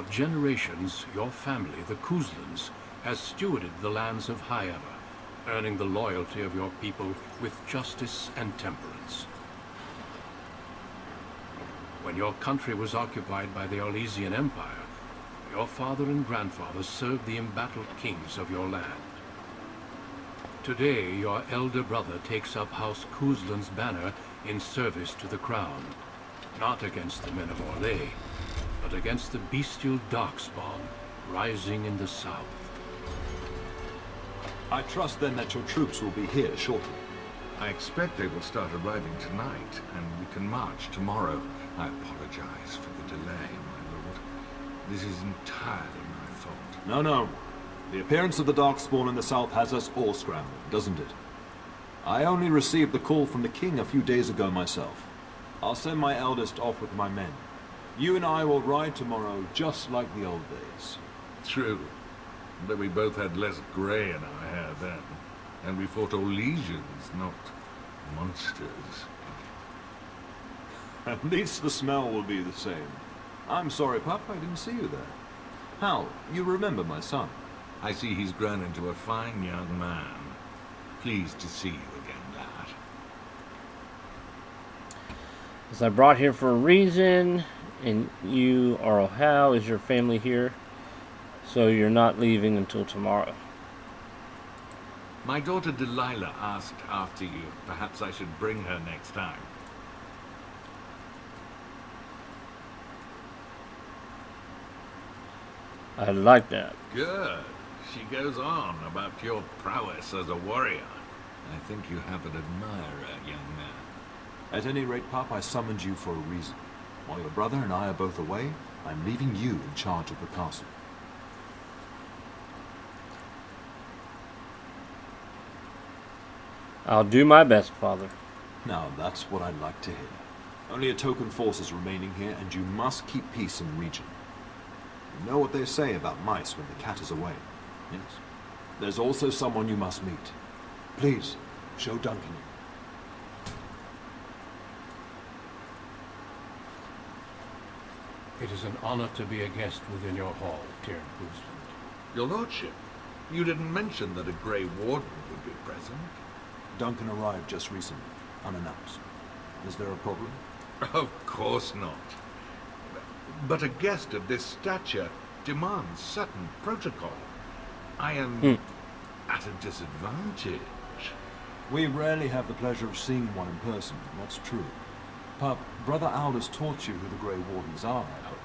generations, your family, the Couslands, has stewarded the lands of High Ever, earning the loyalty of your people with justice and temperance. When your country was occupied by the Orlesian Empire, your father and grandfather served the embattled kings of your land. Today, your elder brother takes up House Cousland's banner in service to the crown, not against the men of Orlais, but against the bestial Darkspawn rising in the south. I trust then that your troops will be here shortly. I expect they will start arriving tonight, and we can march tomorrow. I apologize for the delay, my lord. This is entirely my fault. No. The appearance of the Darkspawn in the south has us all scrambling, doesn't it? I only received the call from the king a few days ago myself. I'll send my eldest off with my men. You and I will ride tomorrow just like the old days. True. But we both had less grey in our hair then. And we fought Orlesians, not monsters. At least the smell will be the same. I'm sorry, Pup, I didn't see you there. Hal, you remember my son? I see he's grown into a fine young man. Pleased to see you again, lad. As I brought here for a reason, and you are Hal, is your family here? So you're not leaving until tomorrow. My daughter Delilah asked after you. Perhaps I should bring her next time. I like that. Good. She goes on about your prowess as a warrior. I think you have an admirer, young man. At any rate, Pup, I summoned you for a reason. While your brother and I are both away, I'm leaving you in charge of the castle. I'll do my best, Father. Now, that's what I'd like to hear. Only a token force is remaining here, and you must keep peace in the region. You know what they say about mice when the cat is away. Yes. There's also someone you must meet. Please, show Duncan. It is an honor to be a guest within your hall, Aedan Cousland. Your lordship, you didn't mention that a Grey Warden would be present. Duncan arrived just recently, unannounced. Is there a problem? Of course not. But a guest of this stature demands certain protocol. I am at a disadvantage. We rarely have the pleasure of seeing one in person, that's true. Pup, Brother Aldous taught you who the Grey Wardens are, I hope.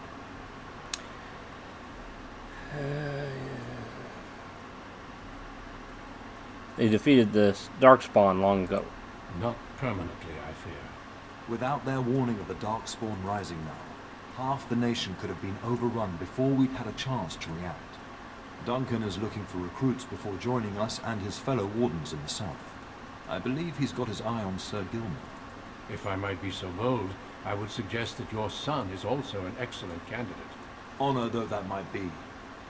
They defeated the Darkspawn long ago. Not permanently, I fear. Without their warning of the Darkspawn rising now, half the nation could have been overrun before we'd had a chance to react. Duncan is looking for recruits before joining us and his fellow wardens in the south. I believe he's got his eye on Sir Gilman. If I might be so bold, I would suggest that your son is also an excellent candidate. Honor though that might be,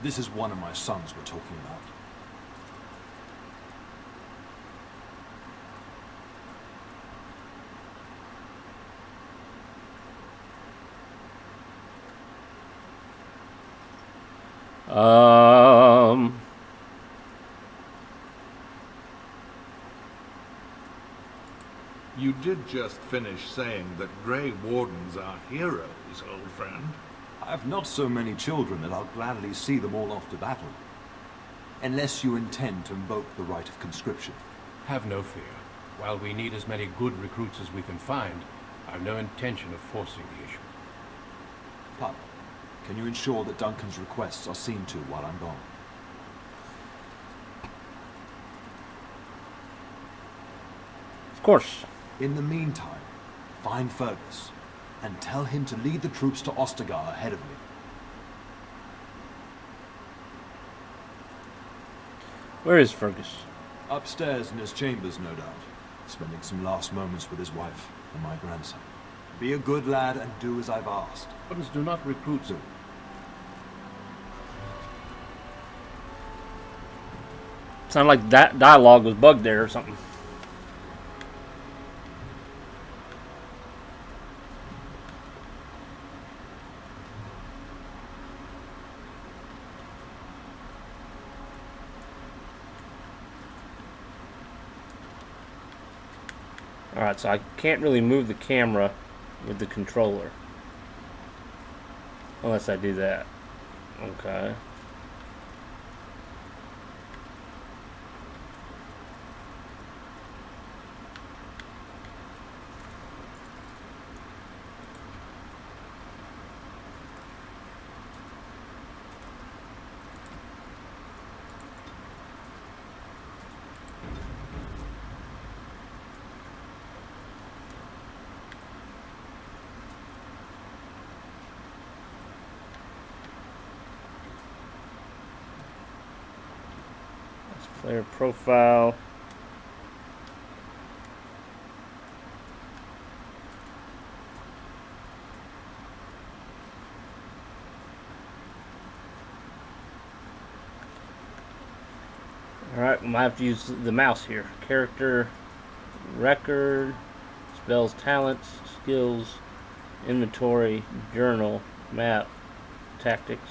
this is one of my sons we're talking about. You did just finish saying that Grey Wardens are heroes, old friend. I have not so many children that I'll gladly see them all off to battle. Unless you intend to invoke the right of conscription. Have no fear. While we need as many good recruits as we can find, I've no intention of forcing the issue. Pup, can you ensure that Duncan's requests are seen to while I'm gone? Of course. In the meantime, find Fergus, and tell him to lead the troops to Ostagar ahead of me. Where is Fergus? Upstairs in his chambers, no doubt, spending some last moments with his wife and my grandson. Be a good lad and do as I've asked. Wardens do not recruit them. Sounded like that dialogue was bugged there or something. Alright, so I can't really move the camera with the controller. Unless I do that. Okay. Player profile. Alright, we might have to use the mouse here. Character, record, spells, talents, skills, inventory, journal, map, tactics,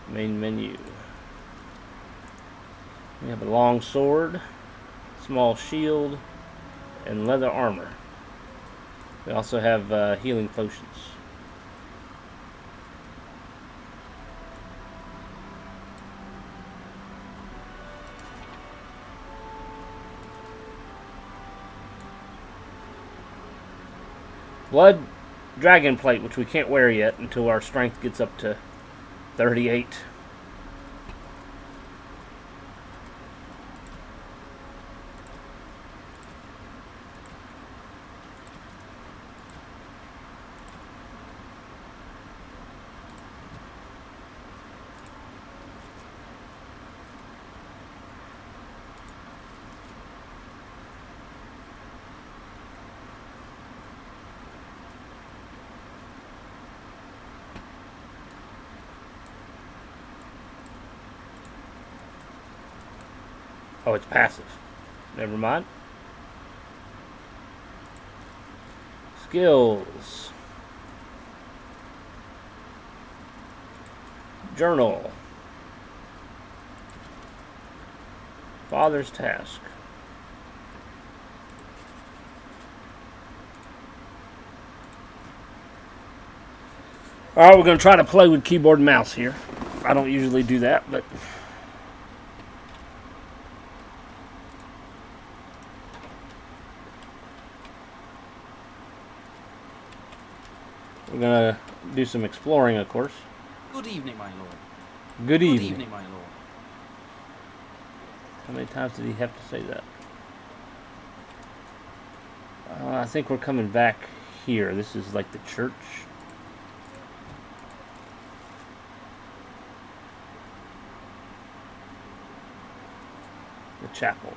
main menu. We have a long sword, small shield, and leather armor. We also have healing potions. Blood dragon plate, which we can't wear yet until our strength gets up to 38. Oh, it's passive. Never mind. Skills. Journal. Father's task. Alright, we're going to try to play with keyboard and mouse here. I don't usually do that, but... we're going to do some exploring, of course. Good evening, my lord. Good evening. Good evening, my lord. How many times did he have to say that? I think we're coming back here. This is like the church. The chapel.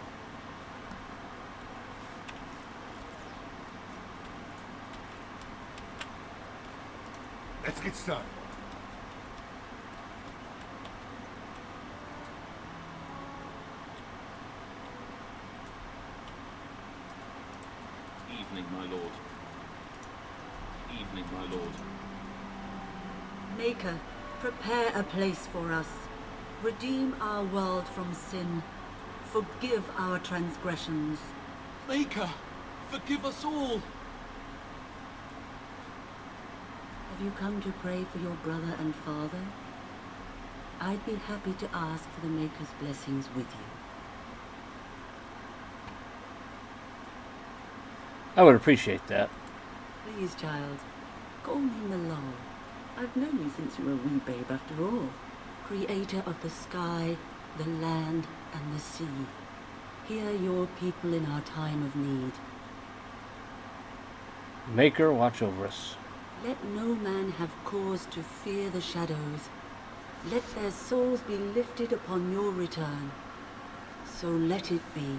Let's get started. Evening, my lord. Evening, my lord. Maker, prepare a place for us. Redeem our world from sin. Forgive our transgressions. Maker, forgive us all. Have you come to pray for your brother and father? I'd be happy to ask for the Maker's blessings with you. I would appreciate that. Please, child, call me Malone. I've known you since you were a wee babe after all. Creator of the sky, the land, and the sea. Hear your people in our time of need. Maker, watch over us. Let no man have cause to fear the shadows. Let their souls be lifted upon your return. So let it be.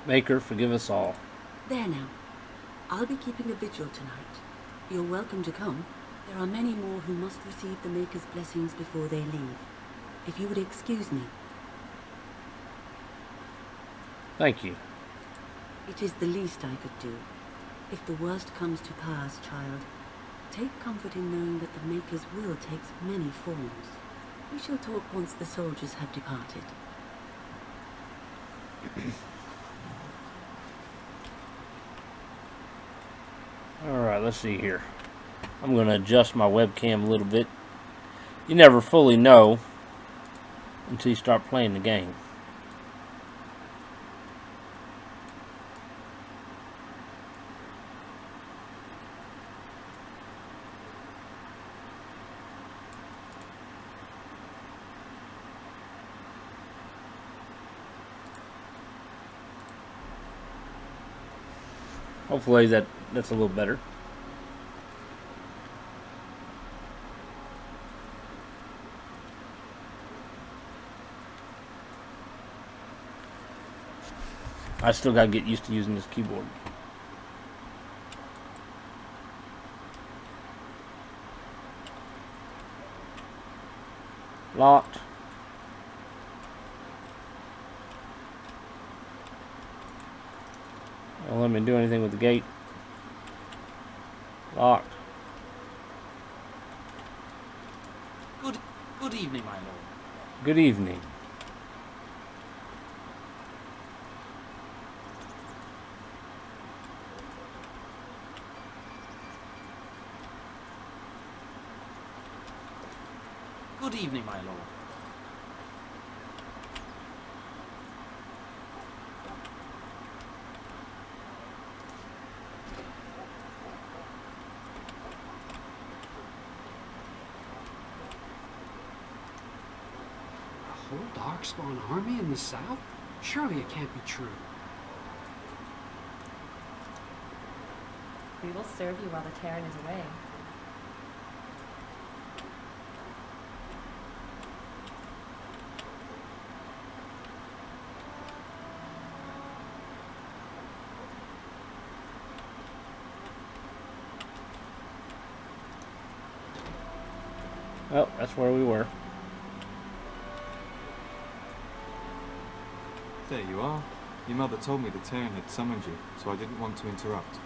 Maker, forgive us all. There now. I'll be keeping a vigil tonight. You're welcome to come. There are many more who must receive the Maker's blessings before they leave. If you would excuse me. Thank you. It is the least I could do. If the worst comes to pass, child, take comfort in knowing that the Maker's will takes many forms. We shall talk once the soldiers have departed. Alright, let's see here. I'm going to adjust my webcam a little bit. You never fully know until you start playing the game. Hopefully that's a little better. I still gotta get used to using this keyboard. Locked. Don't let me do anything with the gate. Locked. Good evening, my lord. Good evening. Good evening, my lord. A whole Darkspawn army in the south? Surely it can't be true. We will serve you while the Terran is away. Oh, that's where we were. There you are. Your mother told me the Terran had summoned you, so I didn't want to interrupt.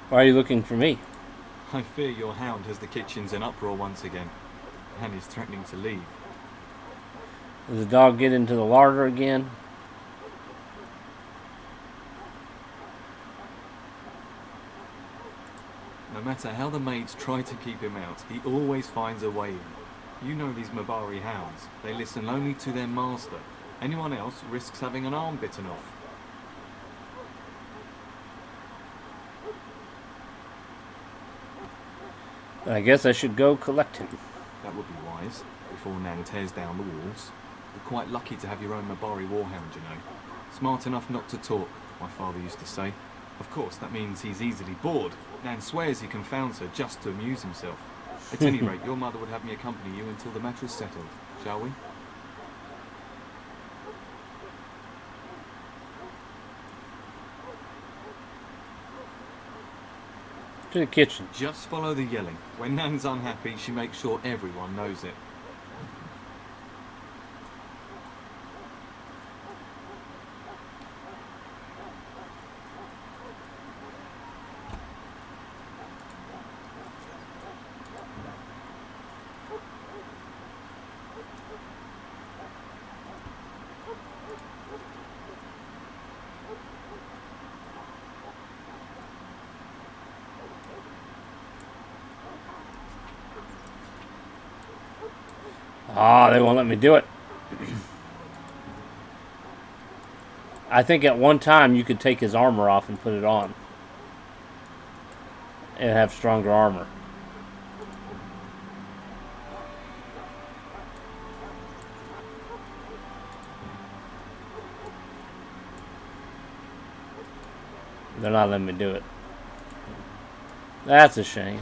Why are you looking for me? I fear your hound has the kitchens in uproar once again, and is threatening to leave. Did the dog get into the larder again? No matter how the maids try to keep him out, he always finds a way in. You know these Mabari hounds. They listen only to their master. Anyone else risks having an arm bitten off. I guess I should go collect him. That would be wise, before Nan tears down the walls. You're quite lucky to have your own Mabari warhound, you know. Smart enough not to talk, my father used to say. Of course, that means he's easily bored. Nan swears he confounds her just to amuse himself. At any rate, your mother would have me accompany you until the matter is settled, shall we? To the kitchen. Just follow the yelling. When Nan's unhappy, she makes sure everyone knows it. Ah, they won't let me do it. I think at one time you could take his armor off and put it on. And have stronger armor. They're not letting me do it. That's a shame.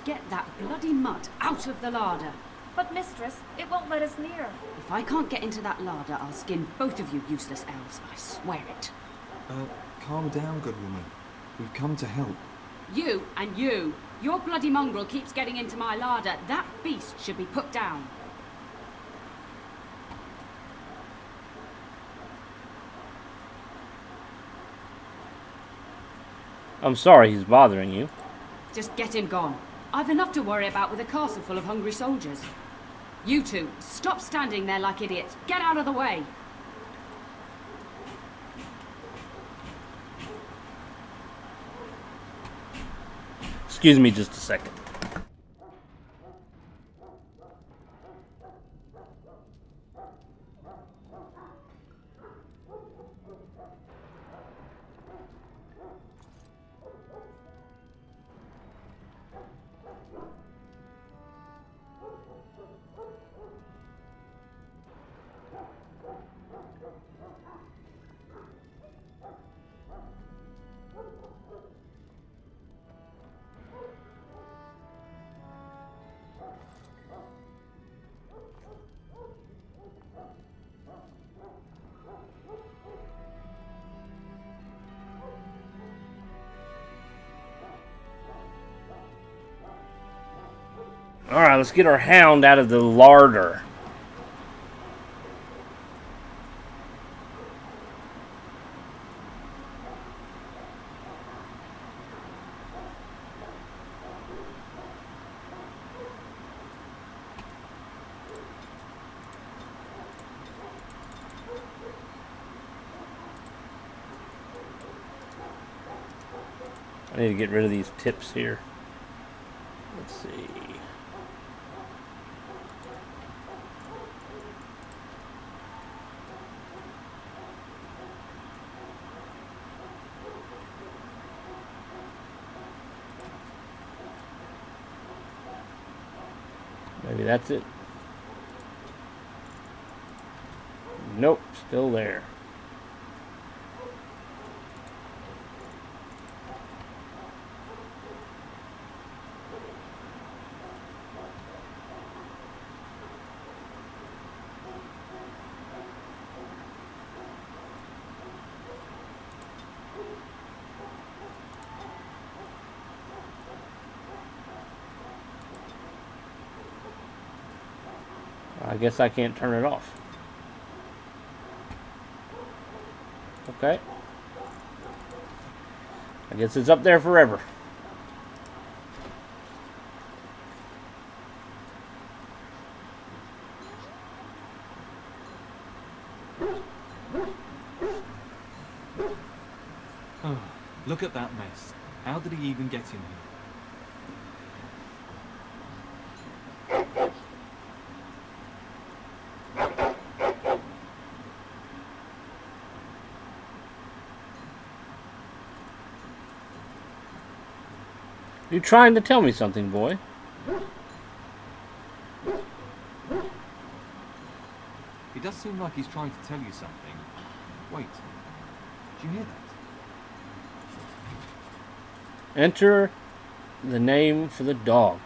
Get that bloody mud out of the larder. But mistress, it won't let us near. If I can't get into that larder, I'll skin both of you useless elves. I swear it. Calm down, good woman. We've come to help. You and you. Your bloody mongrel keeps getting into my larder. That beast should be put down. I'm sorry he's bothering you. Just get him gone. I've enough to worry about with a castle full of hungry soldiers. You two, stop standing there like idiots. Get out of the way. Excuse me just a second. Alright, let's get our hound out of the larder. I need to get rid of these tips here. Let's see. Maybe that's it. Nope, still there. I guess I can't turn it off. Okay. I guess it's up there forever. Oh, look at that mess. How did he even get in here? You trying to tell me something, boy? It does seem like he's trying to tell you something. Wait, did you hear that? Enter the name for the dog.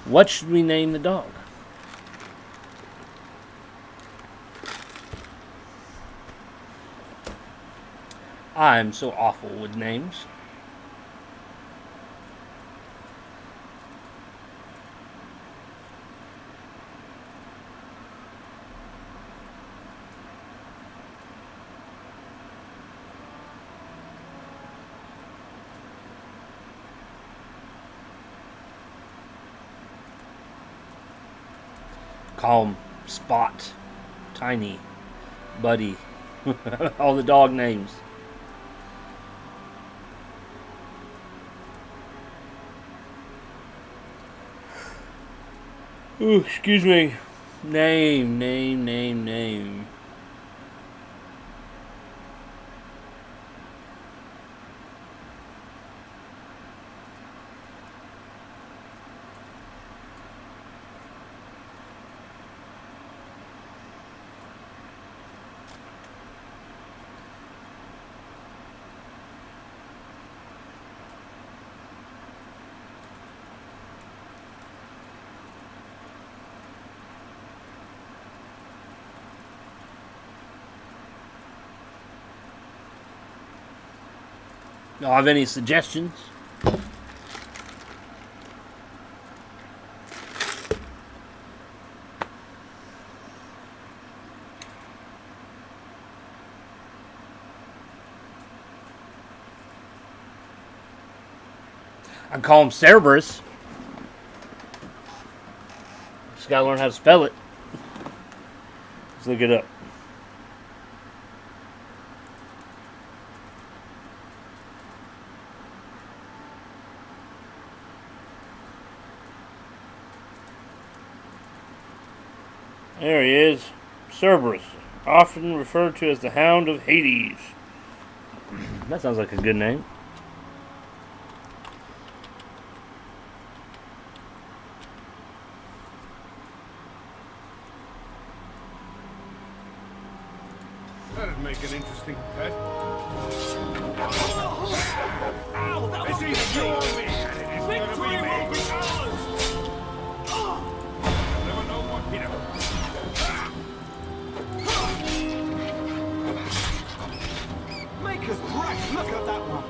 What should we name the dog? I'm so awful with names. Calm, Spot, Tiny, Buddy, all the dog names. Ooh, excuse me. Name. Y'all have any suggestions? I call him Cerberus. Just gotta learn how to spell it. Let's look it up. There he is. Cerberus, often referred to as the Hound of Hades. That sounds like a good name. That'd make an interesting pet. It's either you or me, and it is Victory gonna will be be me. ours! You'll never know what hit him. Make us bright! Look at that one!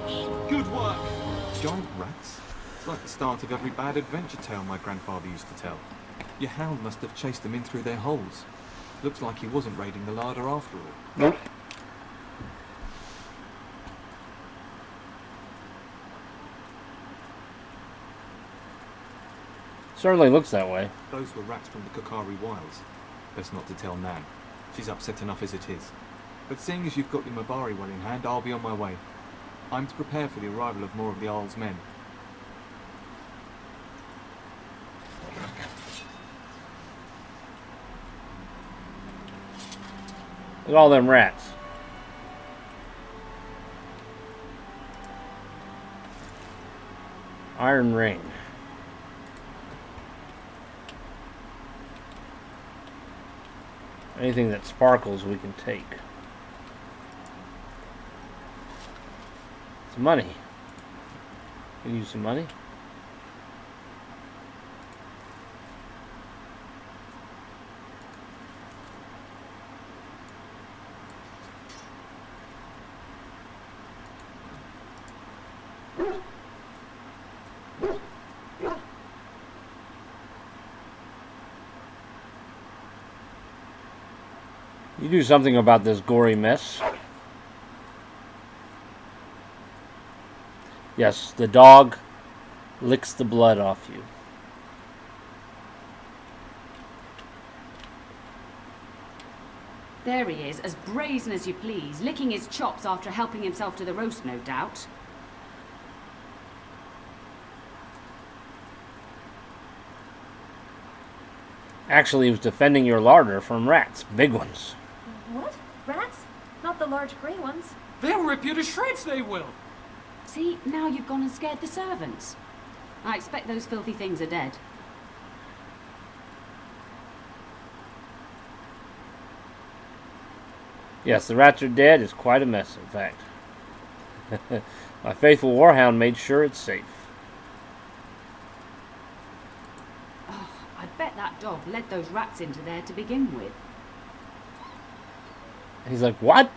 Good work! Giant rats? It's like the start of every bad adventure tale my grandfather used to tell. Your hound must have chased them in through their holes. Looks like he wasn't raiding the larder after all. Nope. Certainly looks that way. Those were rats from the Kokari Wilds. Best not to tell Nan. She's upset enough as it is. But seeing as you've got your Mabari well in hand, I'll be on my way. I'm to prepare for the arrival of more of the Isle's men. Look at all them rats. Iron ring. Anything that sparkles we can take. Some money. Can use some money. You do something about this gory mess. Yes, the dog licks the blood off you. There he is, as brazen as you please, licking his chops after helping himself to the roast, no doubt. Actually, he was defending your larder from rats. Big ones. What? Rats? Not the large grey ones. They'll rip you to shreds, they will. See, now you've gone and scared the servants. I expect those filthy things are dead. Yes, the rats are dead. It's quite a mess, in fact. My faithful warhound made sure it's safe. Oh, I bet that dog led those rats into there to begin with. He's like, what?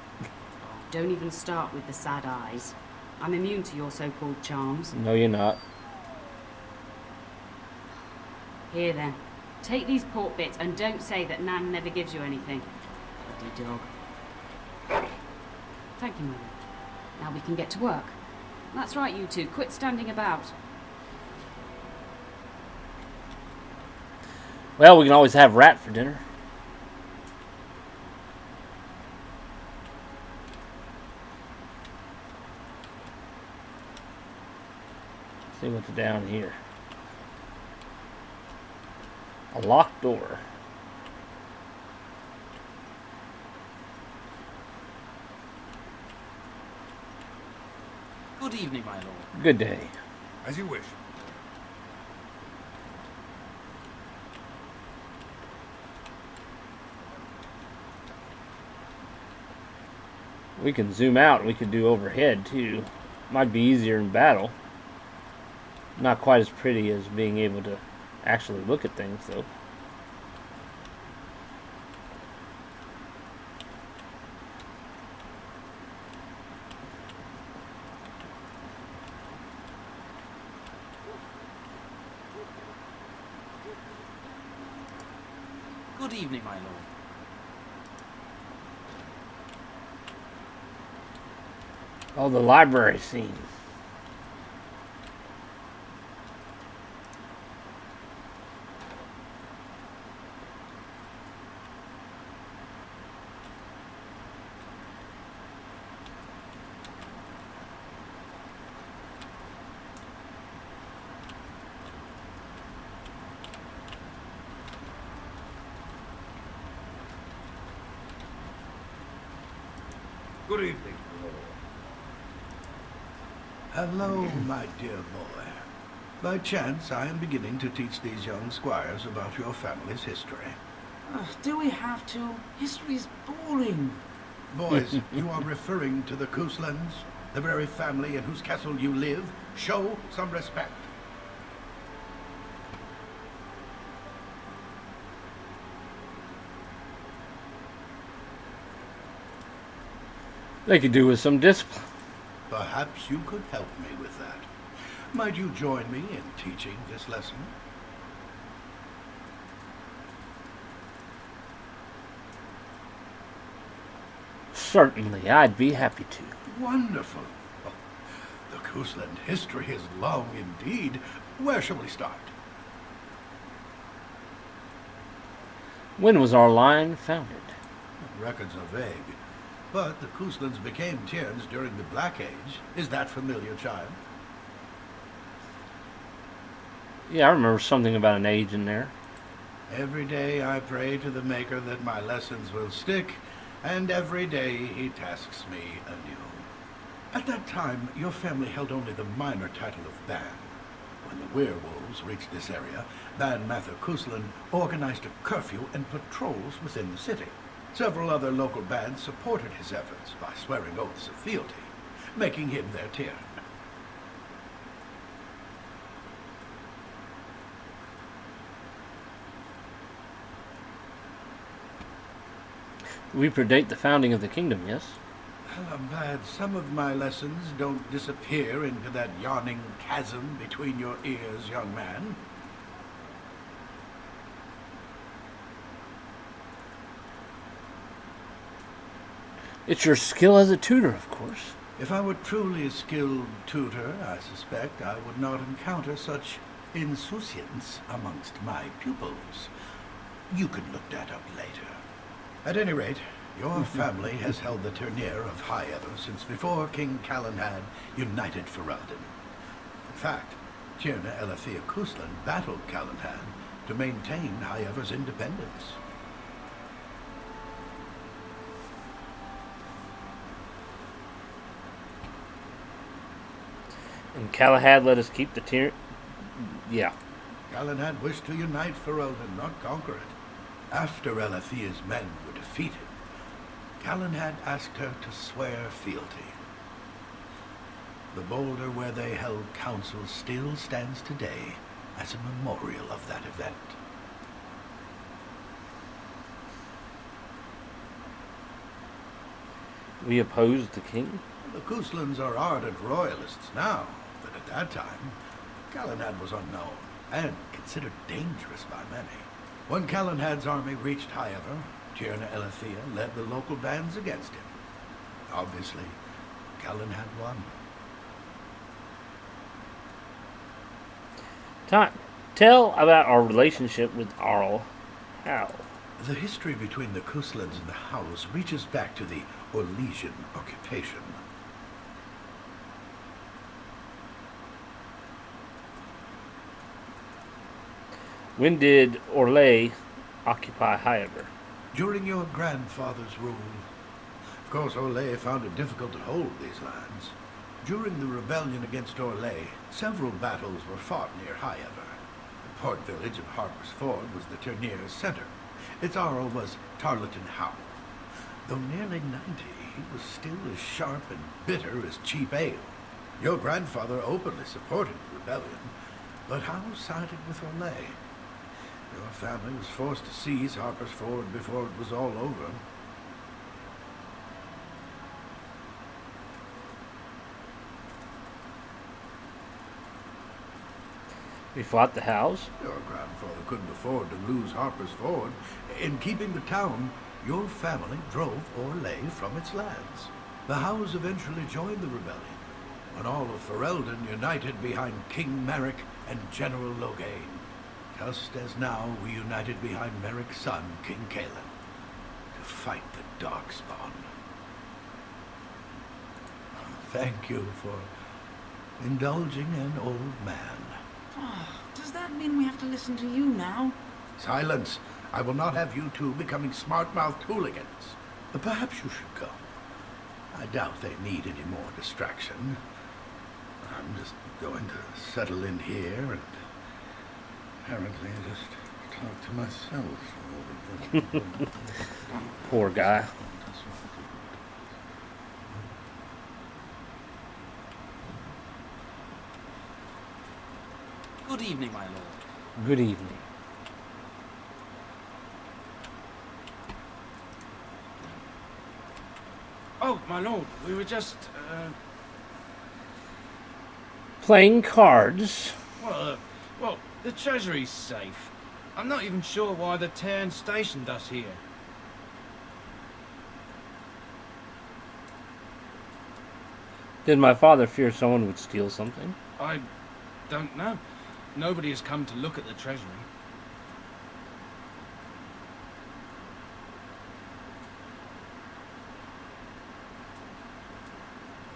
Don't even start with the sad eyes. I'm immune to your so-called charms. No, you're not. Here then, take these pork bits and don't say that Nan never gives you anything. Bloody dog. Thank you, Mother. Now we can get to work. That's right, you two. Quit standing about. Well, we can always have rat for dinner. See what's down here. A locked door. Good evening, my lord. Good day. As you wish. We can zoom out. We can do overhead too. Might be easier in battle. Not quite as pretty as being able to actually look at things though. Good evening, my lord. Oh, the library scene. Good evening, Lord. Hello, my dear boy. By chance, I am beginning to teach these young squires about your family's history. Do we have to? History's boring. Boys, you are referring to the Couslands, the very family in whose castle you live. Show some respect. They could do with some discipline. Perhaps you could help me with that. Might you join me in teaching this lesson? Certainly, I'd be happy to. Wonderful. Oh, the Cousland history is long indeed. Where shall we start? When was our line founded? Records are vague. But the Couslands became Tierns during the Black Age. Is that familiar, child? Yeah, I remember something about an age in there. Every day I pray to the Maker that my lessons will stick, and every day he tasks me anew. At that time, your family held only the minor title of Ban. When the werewolves reached this area, Ban Mather Cousland organized a curfew and patrols within the city. Several other local bands supported his efforts by swearing oaths of fealty, making him their Tiern. We predate the founding of the kingdom, yes? Well, I'm glad some of my lessons don't disappear into that yawning chasm between your ears, young man. It's your skill as a tutor, of course. If I were truly a skilled tutor, I suspect I would not encounter such insouciance amongst my pupils. You could look that up later. At any rate, your family has held the Ternier of High Ever since before King Calenhad united Ferelden. In fact, Tierna Elathea Cousland battled Calenhad to maintain High Ever's independence. And Calenhad let us keep the Tier... Yeah. Calenhad wished to unite Ferelden, not conquer it. After Elathea's men were defeated, Calenhad asked her to swear fealty. The boulder where they held council still stands today as a memorial of that event. We opposed the king? The Couslands are ardent royalists now, but at that time, Calenhad was unknown and considered dangerous by many. When Calenhad's army reached High Ever, Tierna Elathea led the local bands against him. Obviously, Calenhad won. Tell about our relationship with Arl. How? The history between the Couslands and the House reaches back to the Orlesian occupation. When did Orlais occupy High Ever? During your grandfather's rule. Of course, Orlais found it difficult to hold these lands. During the rebellion against Orlais, several battles were fought near High Ever. The port village of Harper's Ford was the Ternier's center. Its Arl was Tarleton Howe. Though nearly 90, he was still as sharp and bitter as cheap ale. Your grandfather openly supported the rebellion, but Howe sided with Orlais. Your family was forced to seize Harper's Ford before it was all over. We fought the Howes? Your grandfather couldn't afford to lose Harper's Ford. In keeping the town, your family drove Orlais from its lands. The Howes eventually joined the rebellion, when all of Ferelden united behind King Merrick and General Logain. Just as now we united behind Merrick's son, King Cailan, to fight the Darkspawn. Thank you for indulging an old man. Does that mean we have to listen to you now? Silence! I will not have you two becoming smart-mouthed hooligans. Perhaps you should go. I doubt they need any more distraction. I'm just going to settle in here and apparently just talk to myself. Poor guy. Good evening, my lord. Good evening. Oh, my lord, we were just, Playing cards. well, the treasury's safe. I'm not even sure why the Tairn stationed us here. Did my father fear someone would steal something? I don't know. Nobody has come to look at the treasury.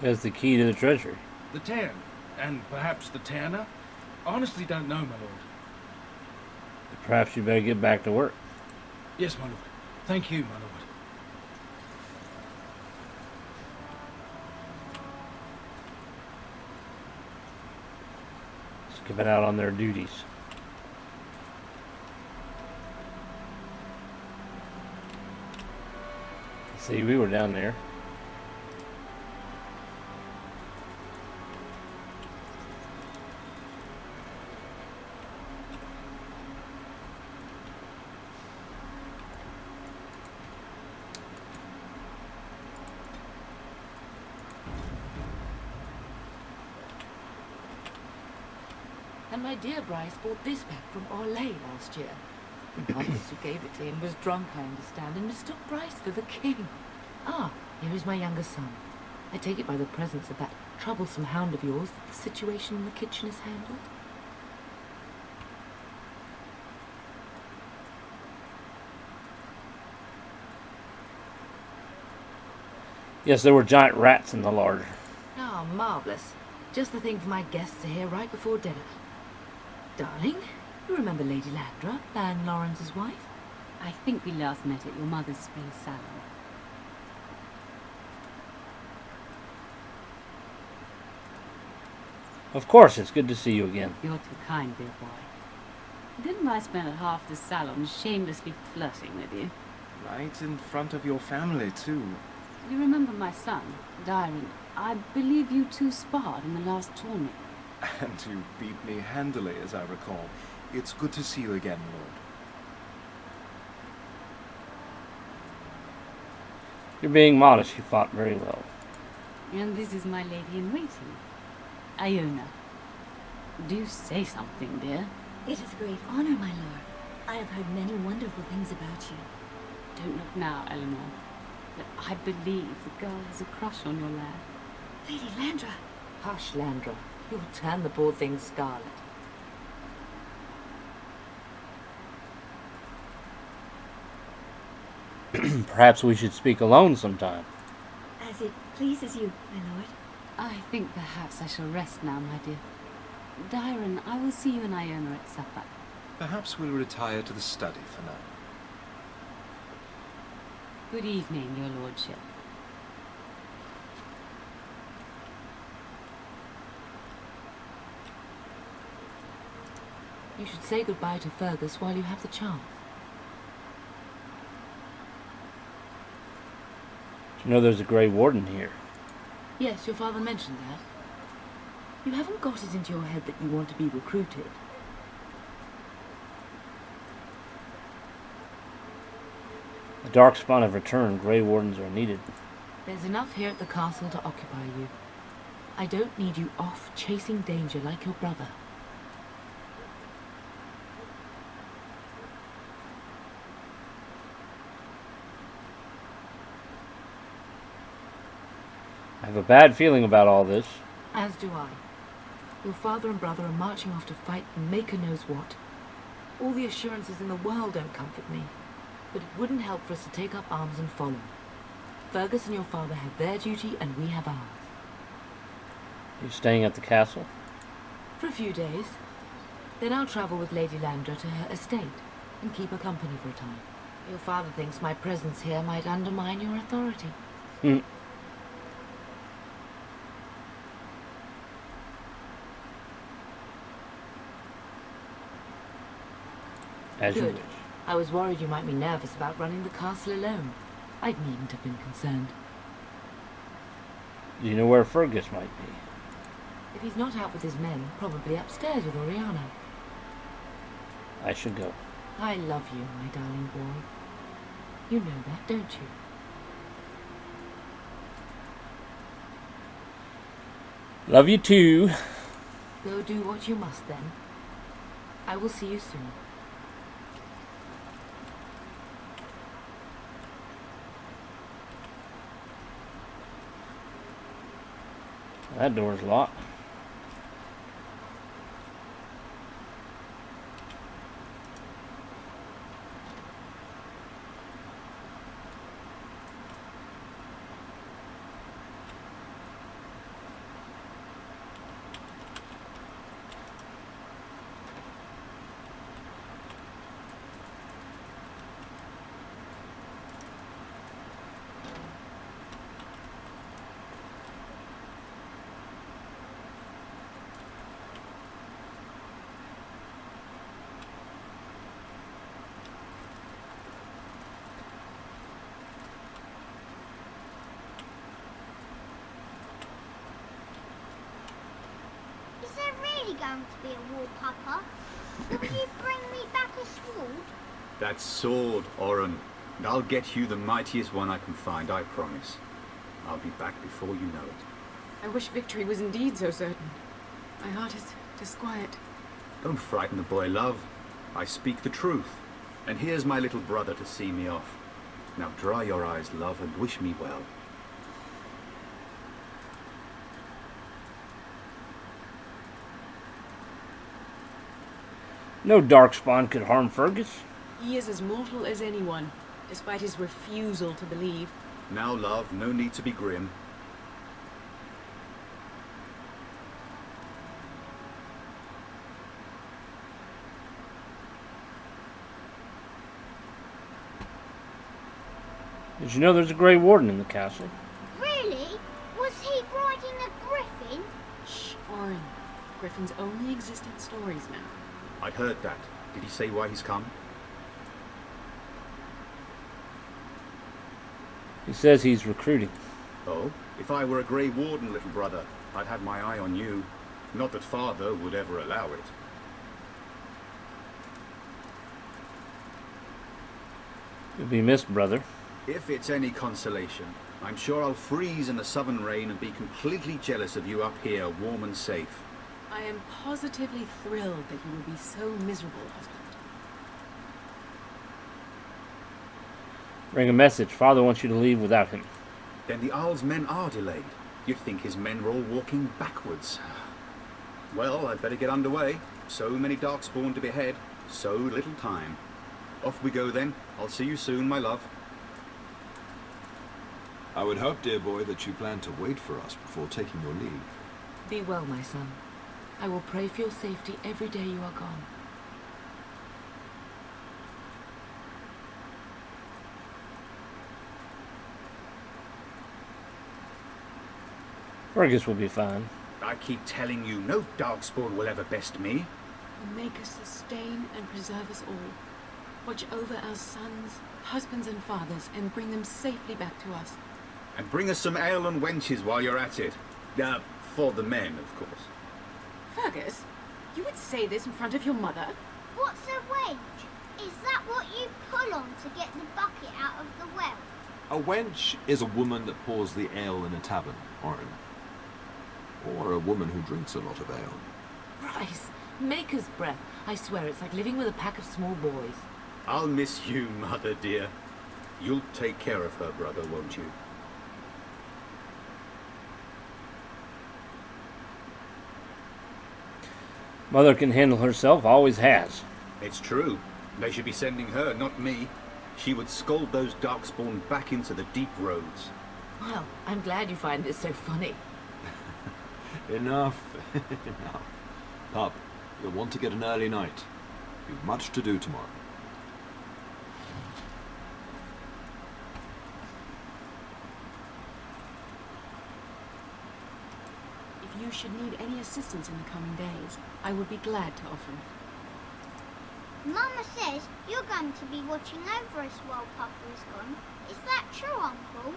As the key to the treasury. The Tairn, and perhaps the Tairner? Honestly don't know, my lord. Perhaps you better get back to work. Yes, my lord. Thank you, my lord. Skipping out on their duties. See, we were down there. And my dear Bryce bought this back from Orlais last year. The novice who gave it to him was drunk, I understand, and mistook Bryce for the king. Ah, here is my younger son. I take it by the presence of that troublesome hound of yours that the situation in the kitchen is handled. Yes, there were giant rats in the larder. Ah, marvellous. Just the thing for my guests to hear right before dinner. Darling, you remember Lady Landra, Lan Lawrence's wife? I think we last met at your mother's spring salon. Of course, it's good to see you again. You're too kind, dear boy. Didn't I spend half the salon shamelessly flirting with you? Right in front of your family, too. You remember my son, Darren? I believe you two sparred in the last tournament. And you beat me handily, as I recall. It's good to see you again, Lord. You're being modest. You fought very well. And this is my lady-in-waiting, Iona. Do say something, dear. It is a great honor, my lord. I have heard many wonderful things about you. Don't look now, Eleanor. But I believe the girl has a crush on your lad. Lady Landra. Hush, Landra. You'll turn the poor thing scarlet. Perhaps we should speak alone sometime. As it pleases you, my lord. I think perhaps I shall rest now, my dear. Darren, I will see you and Iona at supper. Perhaps we'll retire to the study for now. Good evening, your lordship. You should say goodbye to Fergus while you have the chance. You know there's a Grey Warden here. Yes, your father mentioned that. You haven't got it into your head that you want to be recruited. The Darkspawn have returned. Grey Wardens are needed. There's enough here at the castle to occupy you. I don't need you off chasing danger like your brother. I have a bad feeling about all this. As do I. Your father and brother are marching off to fight Maker knows what. All the assurances in the world don't comfort me. But it wouldn't help for us to take up arms and follow. Fergus and your father have their duty and we have ours. You staying at the castle? For a few days. Then I'll travel with Lady Landra to her estate and keep her company for a time. Your father thinks my presence here might undermine your authority. As you Good. wish. I was worried you might be nervous about running the castle alone. I needn't have been concerned. Do you know where Fergus might be? If he's not out with his men, probably upstairs with Oriana. I should go. I love you, my darling boy. You know that, don't you? Love you too. Go do what you must then. I will see you soon. That door's locked. Is there really going to be a war, Papa? Will you bring me back a sword? That sword, Oren. And I'll get you the mightiest one I can find, I promise. I'll be back before you know it. I wish victory was indeed so certain. My heart is disquiet. Don't frighten the boy, love. I speak the truth. And here's my little brother to see me off. Now dry your eyes, love, and wish me well. No Darkspawn could harm Fergus. He is as mortal as anyone, despite his refusal to believe. Now, love, no need to be grim. Did you know there's a Grey Warden in the castle? Really? Was he riding a griffin? Shh, Oren. Griffins only exist in stories now. I heard that. Did he say why he's come? He says he's recruiting. Oh, if I were a Grey Warden, little brother, I'd have my eye on you. Not that father would ever allow it. You'll be missed, brother. If it's any consolation, I'm sure I'll freeze in the southern rain and be completely jealous of you up here, warm and safe. I am positively thrilled that you will be so miserable, husband. Bring a message. Father wants you to leave without him. Then the Owl's men are delayed. You'd think his men were all walking backwards. Well, I'd better get underway. So many Darkspawn to behead, so little time. Off we go then. I'll see you soon, my love. I would hope, dear boy, that you plan to wait for us before taking your leave. Be well, my son. I will pray for your safety every day you are gone. Fergus will be fine. I keep telling you, no Darkspawn will ever best me. You make us sustain and preserve us all. Watch over our sons, husbands and fathers, and bring them safely back to us. And bring us some ale and wenches while you're at it. For the men, of course. Fergus, you would say this in front of your mother? What's a wench? Is that what you pull on to get the bucket out of the well? A wench is a woman that pours the ale in a tavern, Oren. Or a woman who drinks a lot of ale. Bryce, maker's breath. I swear it's like living with a pack of small boys. I'll miss you, mother dear. You'll take care of her, brother, won't you? Mother can handle herself, always has. It's true. They should be sending her, not me. She would scold those Darkspawn back into the deep roads. Well, I'm glad you find this so funny. Enough. Enough. Pup, you'll want to get an early night. You've much to do tomorrow. If you should need any assistance in the coming days, I would be glad to offer it. Mama says you're going to be watching over us while Papa is gone. Is that true, Uncle?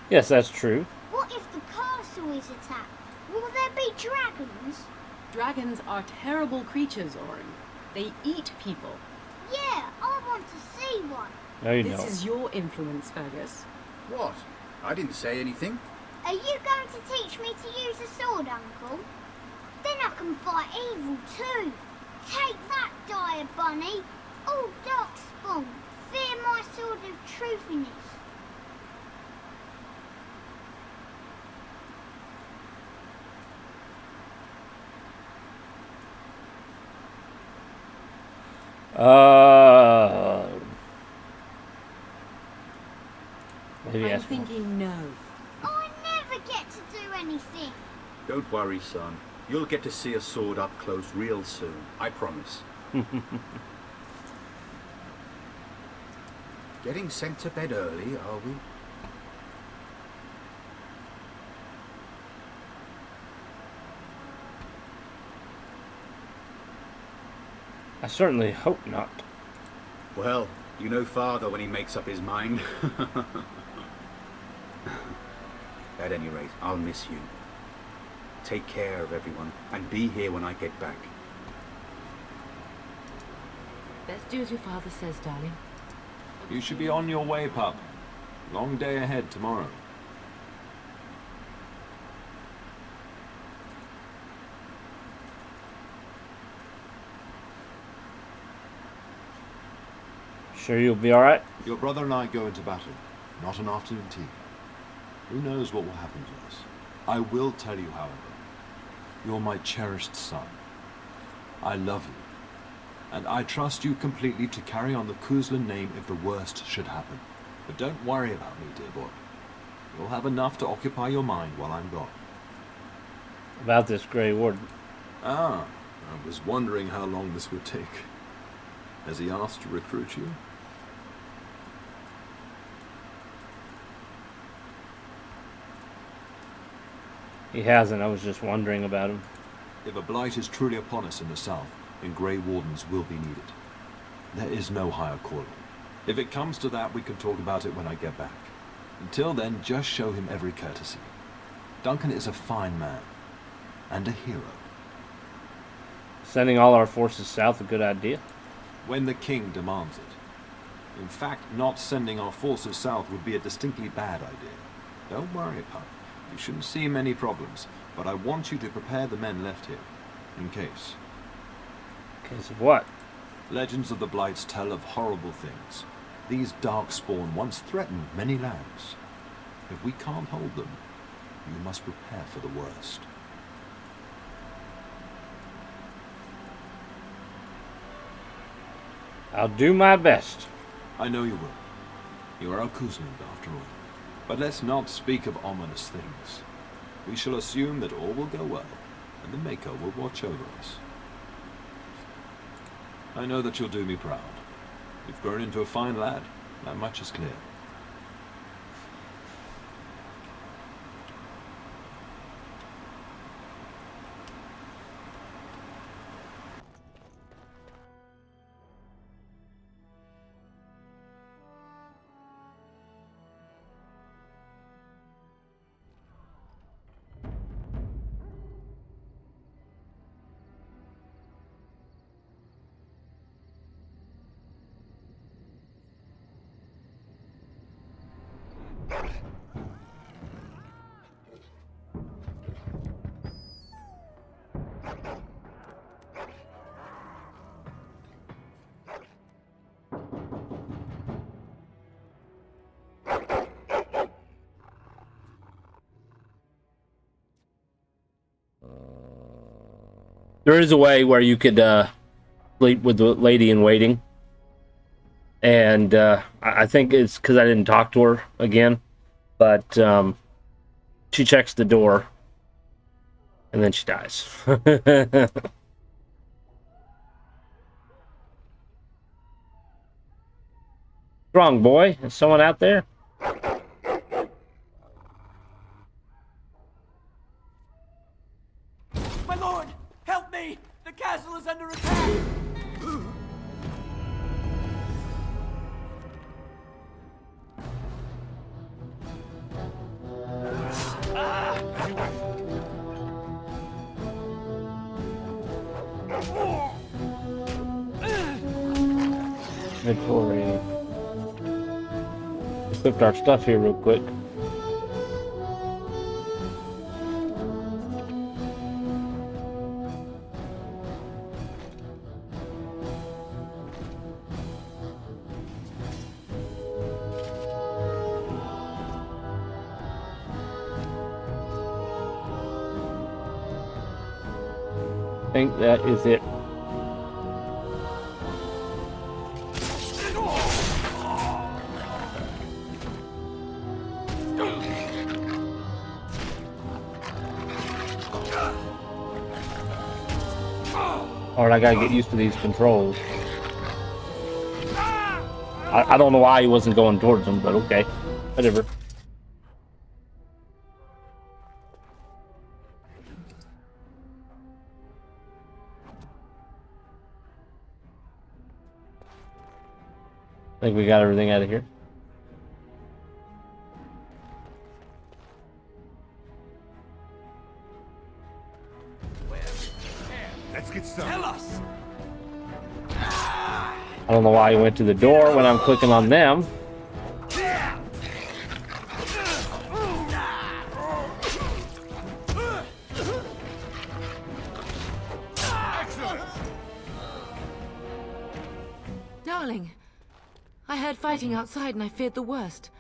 Yes, that's true. What if the castle is attacked? Will there be dragons? Dragons are terrible creatures, Orin. They eat people. Yeah, I want to see one. No, you This don't. is your influence, Fergus. What? I didn't say anything. Are you going to teach me to use a sword, Uncle? Then I can fight evil too. Take that, dire bunny. Oh, Darkspawn, fear my sword of truthiness. Maybe I'm thinking no. I never get to do anything. Don't worry, son. You'll get to see a sword up close real soon. I promise. Getting sent to bed early, are we? I certainly hope not. Well, you know Father when he makes up his mind. At any rate, I'll miss you. Take care of everyone, and be here when I get back. Let's do as your father says, darling. You should be on your way, pup. Long day ahead tomorrow. Sure you'll be alright? Your brother and I go into battle, not an afternoon tea. Who knows what will happen to us? I will tell you, however. You're my cherished son. I love you. And I trust you completely to carry on the Cousland name if the worst should happen. But don't worry about me, dear boy. You'll have enough to occupy your mind while I'm gone. About this Grey Warden. Ah, I was wondering how long this would take. Has he asked to recruit you? He hasn't, I was just wondering about him. If a blight is truly upon us in the south, then Grey Wardens will be needed. There is no higher calling. If it comes to that, we can talk about it when I get back. Until then, just show him every courtesy. Duncan is a fine man. And a hero. Sending all our forces south a good idea? When the king demands it. In fact, not sending our forces south would be a distinctly bad idea. Don't worry, pup. You shouldn't see many problems, but I want you to prepare the men left here, in case. Case of what? Legends of the Blights tell of horrible things. These Darkspawn once threatened many lands. If we can't hold them, you must prepare for the worst. I'll do my best. I know you will. You are a Cousland, after all. But let's not speak of ominous things. We shall assume that all will go well, and the Maker will watch over us. I know that you'll do me proud. You've grown into a fine lad. That much is clear. There is a way where you could sleep with the lady in waiting. And I think it's because I didn't talk to her again. But she checks the door. And then she dies. Strong boy. Is someone out there? My lord! castle is under attack! Inventory. Equipped our stuff here real quick. I think that is it. Alright, I gotta get used to these controls. I don't know why he wasn't going towards them, but okay. Whatever. I think we got everything out of here. Let's get started. Tell us! I don't know why he went to the door when I'm clicking on them. Darling, I heard fighting outside and I feared the worst.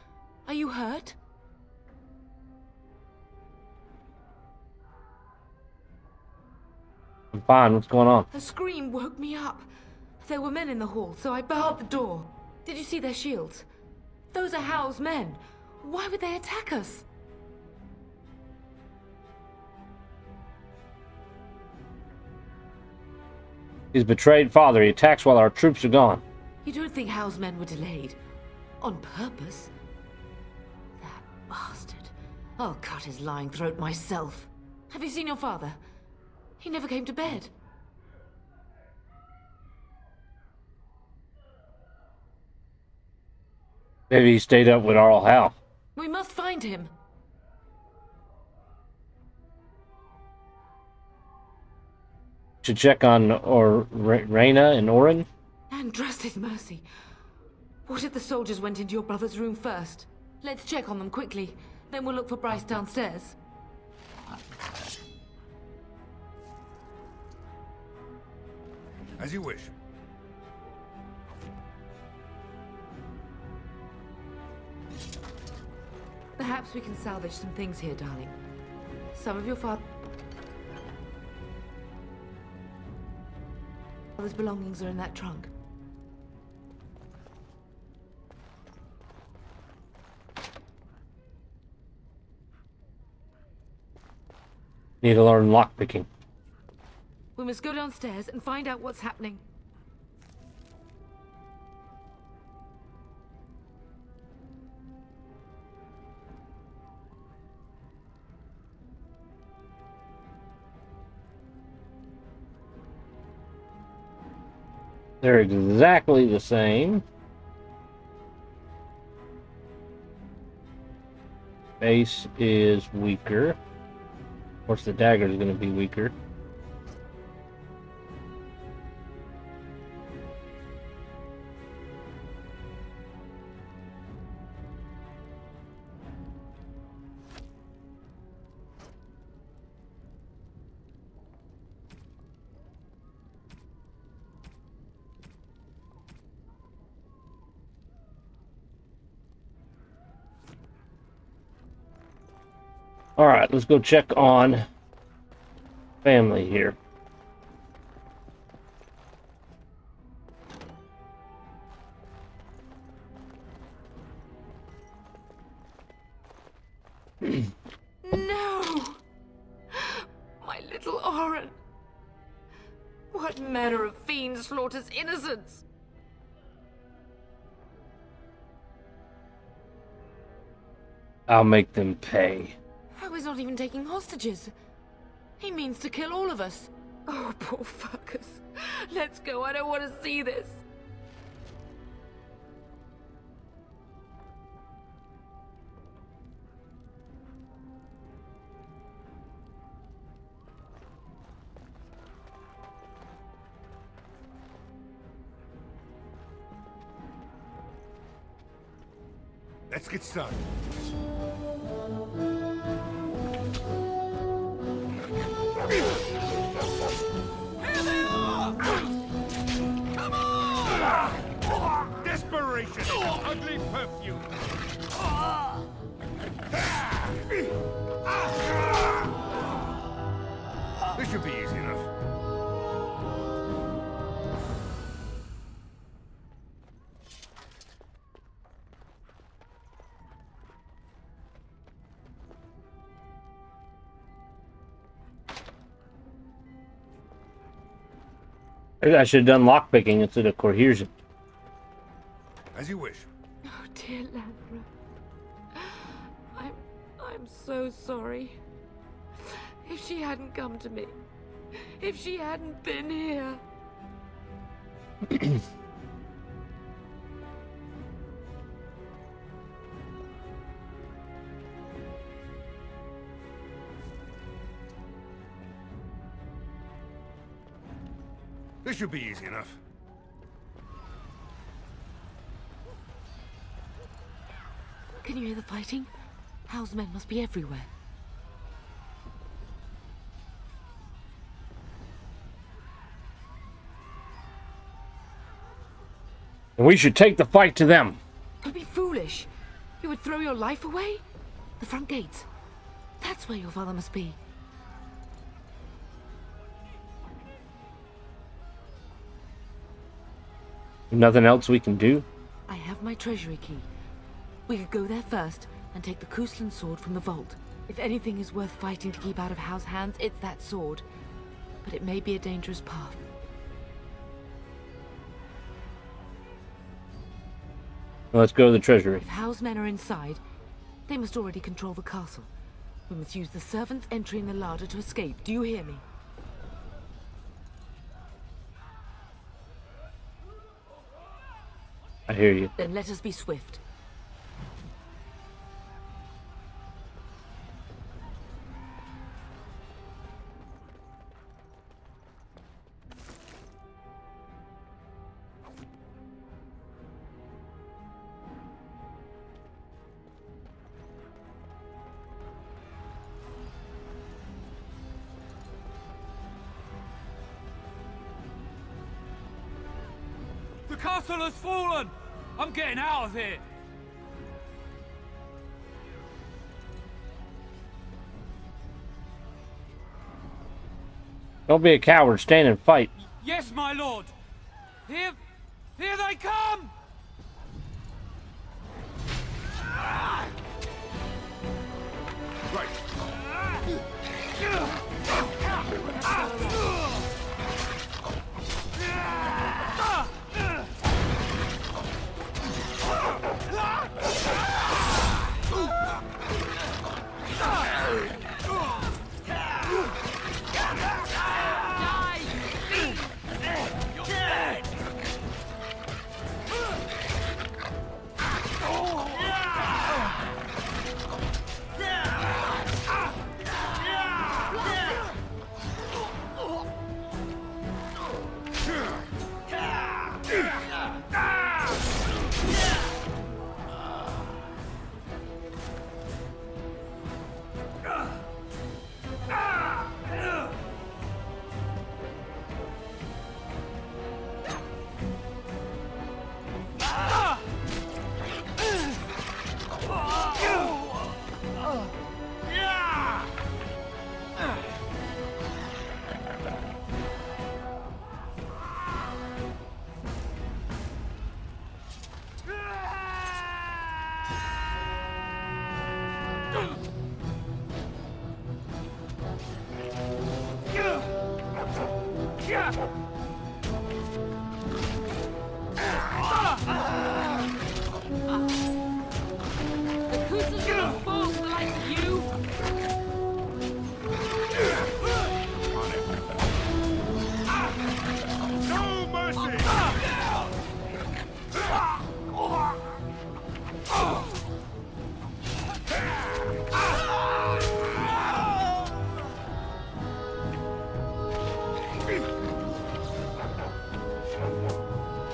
Are you hurt? I'm fine. What's going on? A scream woke me up. There were men in the hall, so I barred the door. Did you see their shields? Those are Hal's men. Why would they attack us? His betrayed father. He attacks while our troops are gone. You don't think Hal's men were delayed? On purpose? That bastard. I'll cut his lying throat myself. Have you seen your father? He never came to bed. Maybe he stayed up with Arl Hal. We must find him. Should check on Raina and Orin. And trust his mercy. What if the soldiers went into your brother's room first? Let's check on them quickly. Then we'll look for Bryce downstairs. As you wish. Perhaps we can salvage some things here, darling. Some of your father's belongings are in that trunk. Need to learn lockpicking. We must go downstairs and find out what's happening. They're exactly the same. Base is weaker. Of course, the dagger is going to be weaker. All right, let's go check on family here. No! My little Orin! What manner of fiend slaughters innocents? I'll make them pay. How is not even taking hostages? He means to kill all of us. Oh, poor fuckers. Let's go. I don't want to see this. Let's get started. Here they are! Come on! Desperation is an ugly perfume. This should be easy enough. I should have done lockpicking instead of coercion. As you wish. Oh, dear Lavra. I'm so sorry. If she hadn't come to me, if she hadn't been here. This should be easy enough. Can you hear the fighting? Hal's men must be everywhere. And we should take the fight to them. Don't be foolish. You would throw your life away? The front gates. That's where your father must be. Nothing else we can do? I have my treasury key. We could go there first and take the Cousland sword from the vault. If anything is worth fighting to keep out of Hal's hands, it's that sword. But it may be a dangerous path. Let's go to the treasury. If Hal's men are inside, they must already control the castle. We must use the servants' entry in the larder to escape. Do you hear me? I hear you. Then let us be swift. The castle has fallen! I'm getting out of here! Don't be a coward. Stand and fight. Yes, my lord! Here they come! Right.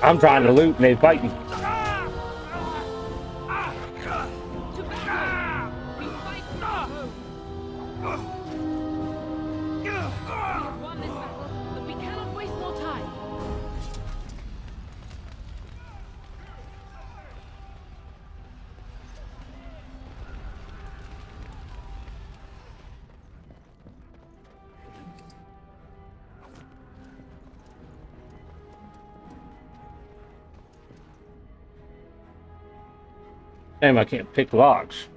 I'm trying to loot and they fighting. Damn, I can't pick locks.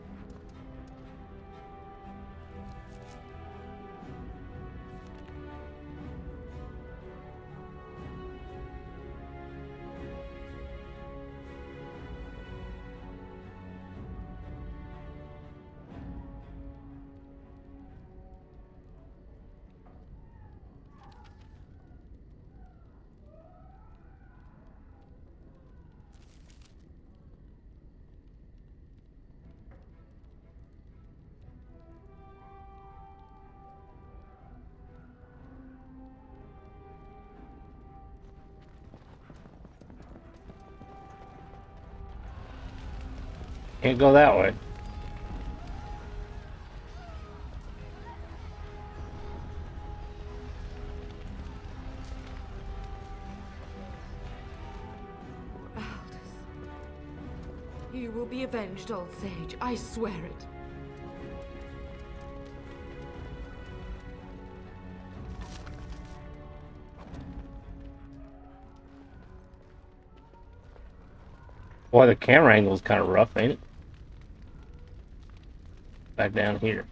Can't go that way. You will be avenged, old sage. I swear it. Boy, the camera angle is kind of rough, ain't it? Back down here.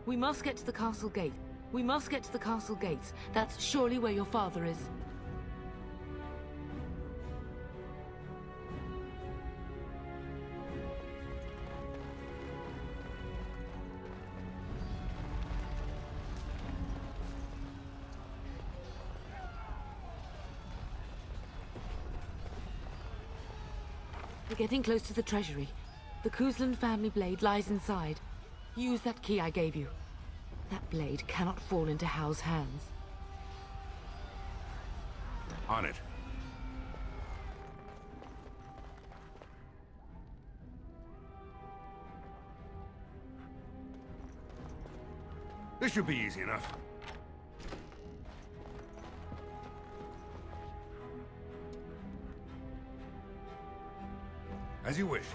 We must get to the castle gate. We must get to the castle gates. That's surely where your father is. We're getting close to the treasury. The Cousland family blade lies inside. Use that key I gave you. That blade cannot fall into Hal's hands. On it. This should be easy enough. As you wish.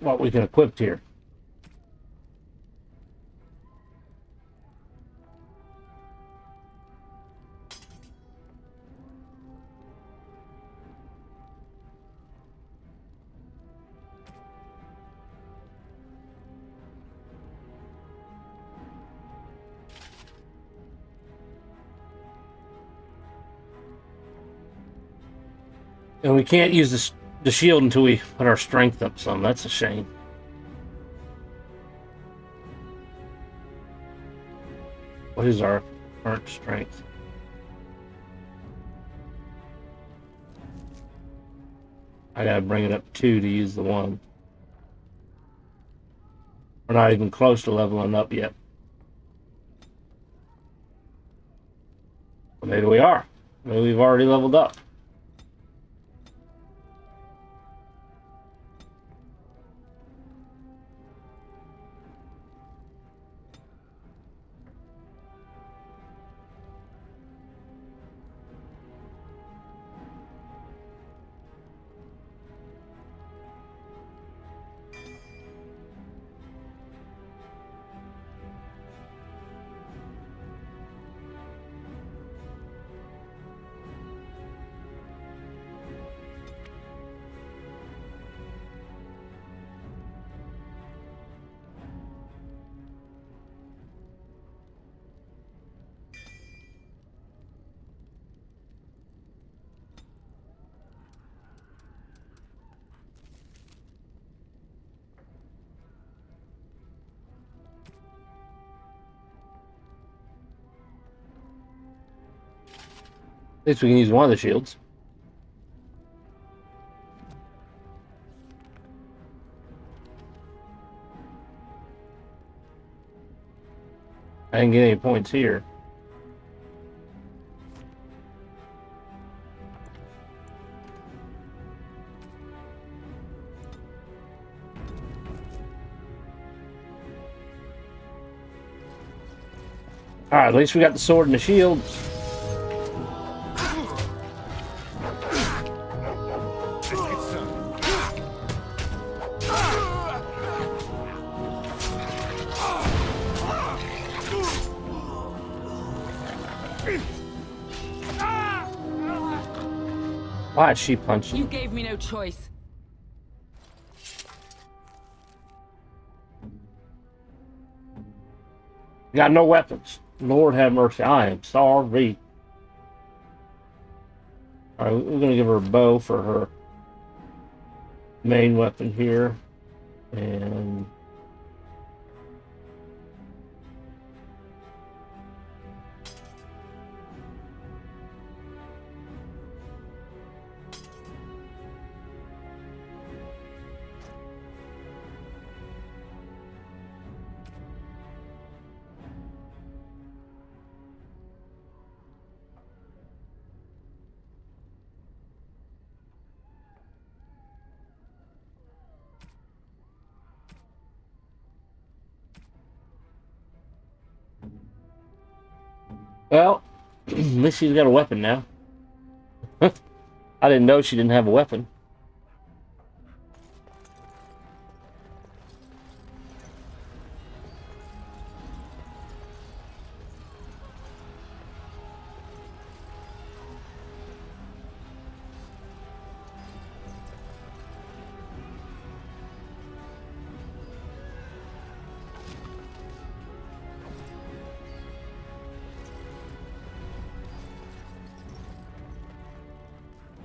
What we can equip here. And we can't use the shield until we put our strength up some. That's a shame. What is our current strength? I gotta bring it up 2 to use the 1. We're not even close to leveling up yet. Well, maybe we are. Maybe we've already leveled up. At least we can use one of the shields. I didn't get any points here. Alright, at least we got the sword and the shield. Why is she punching? You gave me no choice. Got no weapons. Lord have mercy. I am sorry. Alright, we're going to give her a bow for her main weapon here. And... well, at least she's got a weapon now. I didn't know she didn't have a weapon.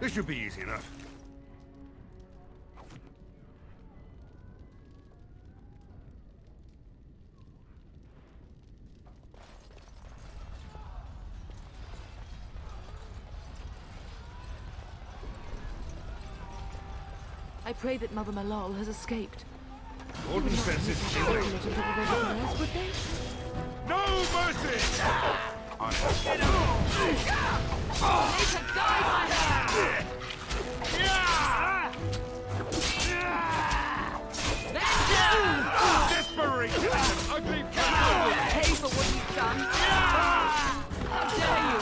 This should be easy enough. I pray that Mother Malal has escaped. Warden says it's too late. No mercy! On Desperation! Ugly Pay for what you've done. How dare you?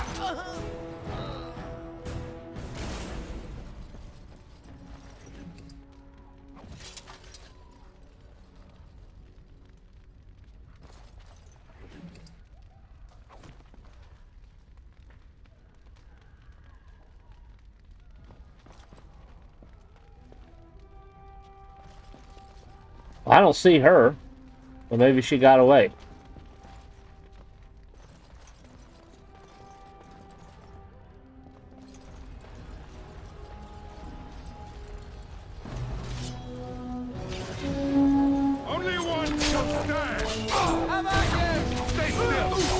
I don't see her. Well, maybe she got away. only one shall stand! How about you? Stay still!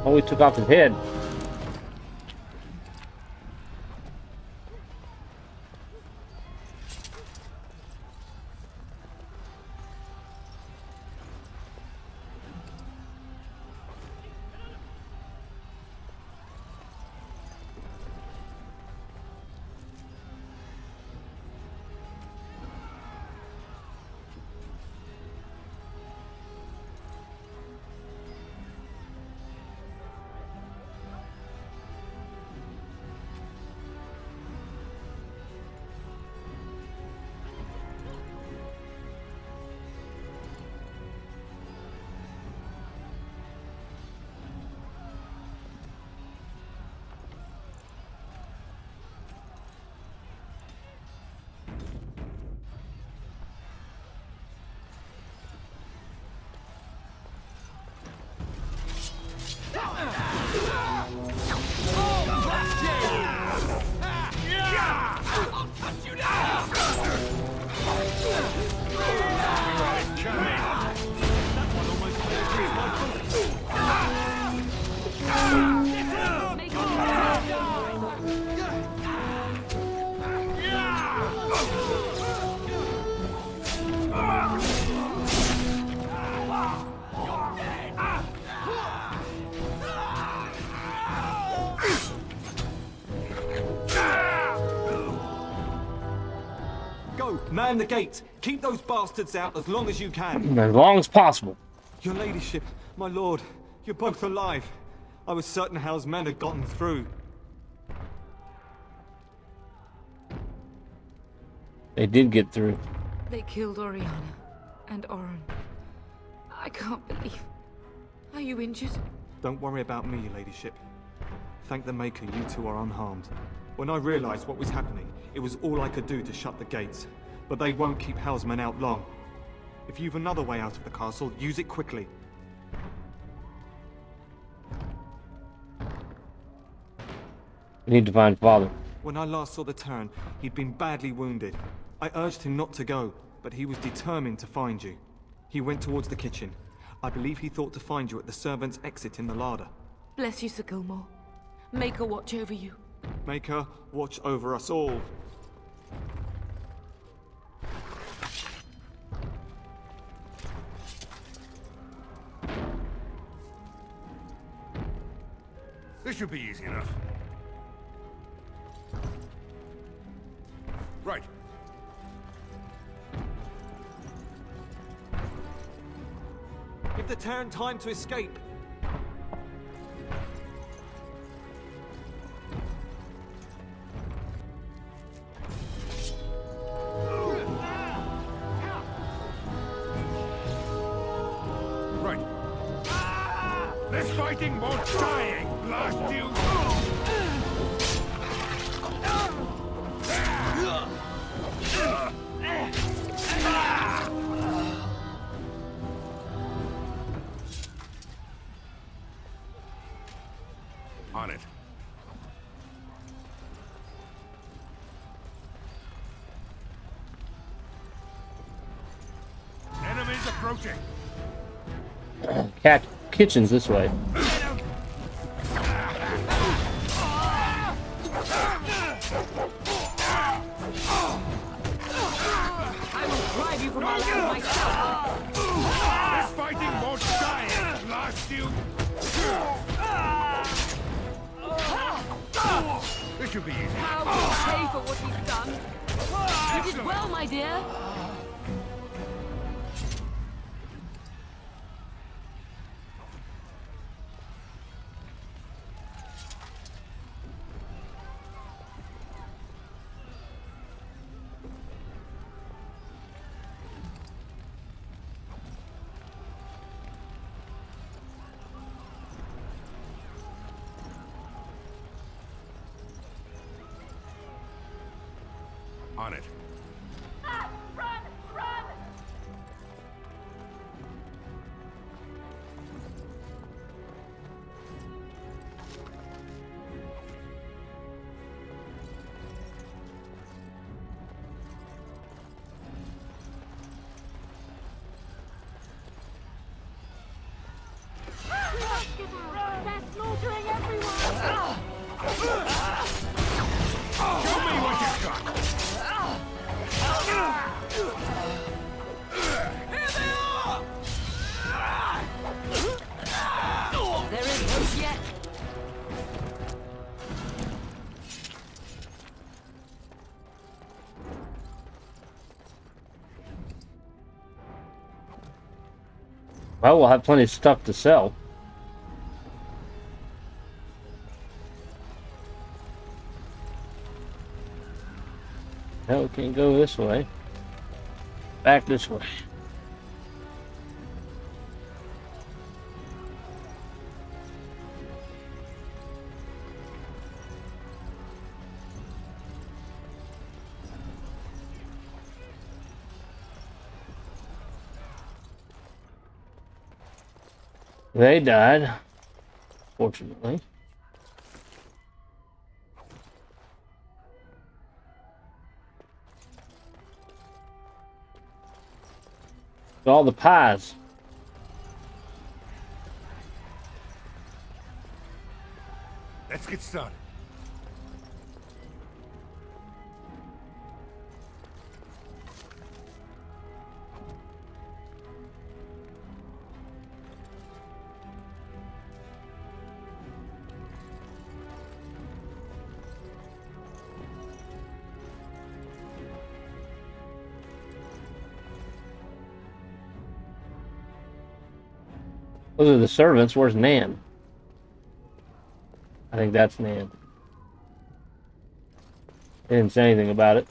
Oh, we took off his head. Go, man the gate. Keep those bastards out as long as you can. As long as possible. Your ladyship, my lord, you're both alive. I was certain Hal's men had gotten through. They did get through. They killed Oriana and Oren. I can't believe. Are you injured? Don't worry about me, your ladyship. Thank the Maker you two are unharmed. When I realized what was happening, it was all I could do to shut the gates. But they won't keep Hal's men out long. If you've another way out of the castle, use it quickly. We need to find Father. When I last saw the Terran, he'd been badly wounded. I urged him not to go, but he was determined to find you. He went towards the kitchen. I believe he thought to find you at the servants' exit in the larder. Bless you, Sir Gilmore. Maker watch over you. Maker, watch over us all. This should be easy enough. Right. Give the Terran time to escape. Right. This fighting won't dying, blast you! On it. Enemies approaching. Cat kitchen's this way. I will drive you from our land myself. This fighting won't die, blast you! This should be easy. How will he pay for what he's done? You did well, my dear. On it. Run! Run! They're slaughtering everyone! Show me what you've got! There is hope yet. Well, we'll have plenty of stuff to sell. No, we can't go this way. Back this way. They died, fortunately. All the pies. Let's get started. Those are the servants. Where's Nan? I think that's Nan. They didn't say anything about it.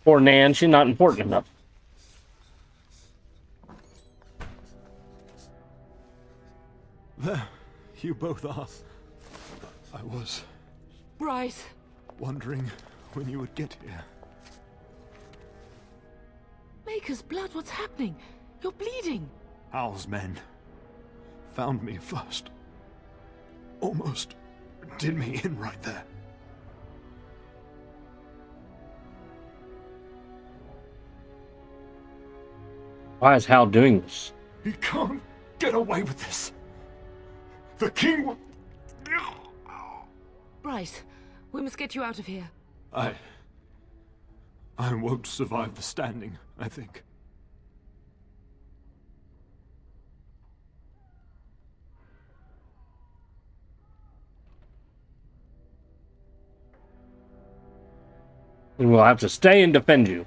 Poor Nan, she's not important enough. There, you both are. I was Bryce! wondering when you would get here. Maker's blood, what's happening? You're bleeding. Hal's men found me first. Almost did me in right there. Why is Hal doing this? He can't get away with this. The king will... Bryce, we must get you out of here. I won't survive the standing, I think. And we'll have to stay and defend you.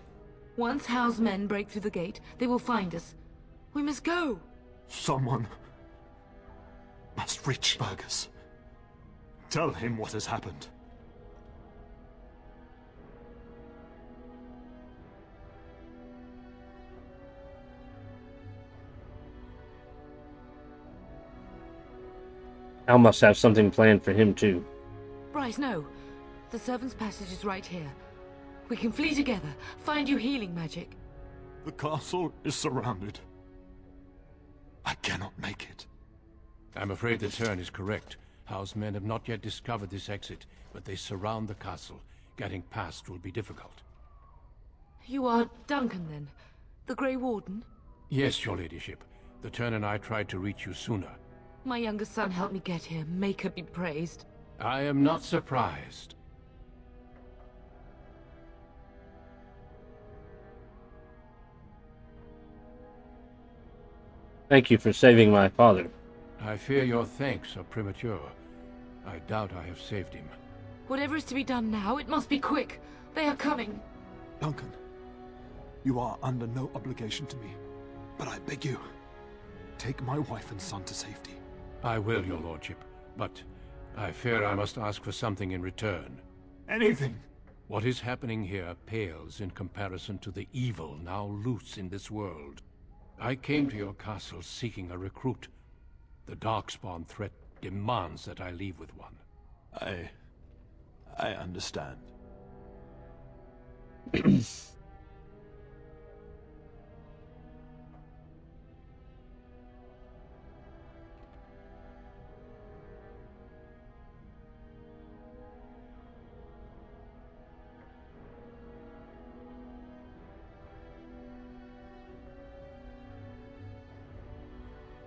Once Hal's men break through the gate, they will find us. We must go. Someone must reach Fergus. Tell him what has happened. Hal must have something planned for him too. Bryce, no. The servants' passage is right here. We can flee together, find you healing magic. The castle is surrounded. I cannot make it. I'm afraid the Turn is correct. Hal's men have not yet discovered this exit, but they surround the castle. Getting past will be difficult. You are Duncan, then? The Grey Warden? Yes, your ladyship. The Turn and I tried to reach you sooner. My younger son helped me get here. Maker be praised. I am not surprised. Thank you for saving my father. I fear your thanks are premature. I doubt I have saved him. Whatever is to be done now, it must be quick. They are coming. Duncan, you are under no obligation to me, but I beg you, take my wife and son to safety. I will, your lordship, but I fear I must ask for something in return. Anything. What is happening here pales in comparison to the evil now loose in this world. I came to your castle seeking a recruit. The Darkspawn threat demands that I leave with one. I understand.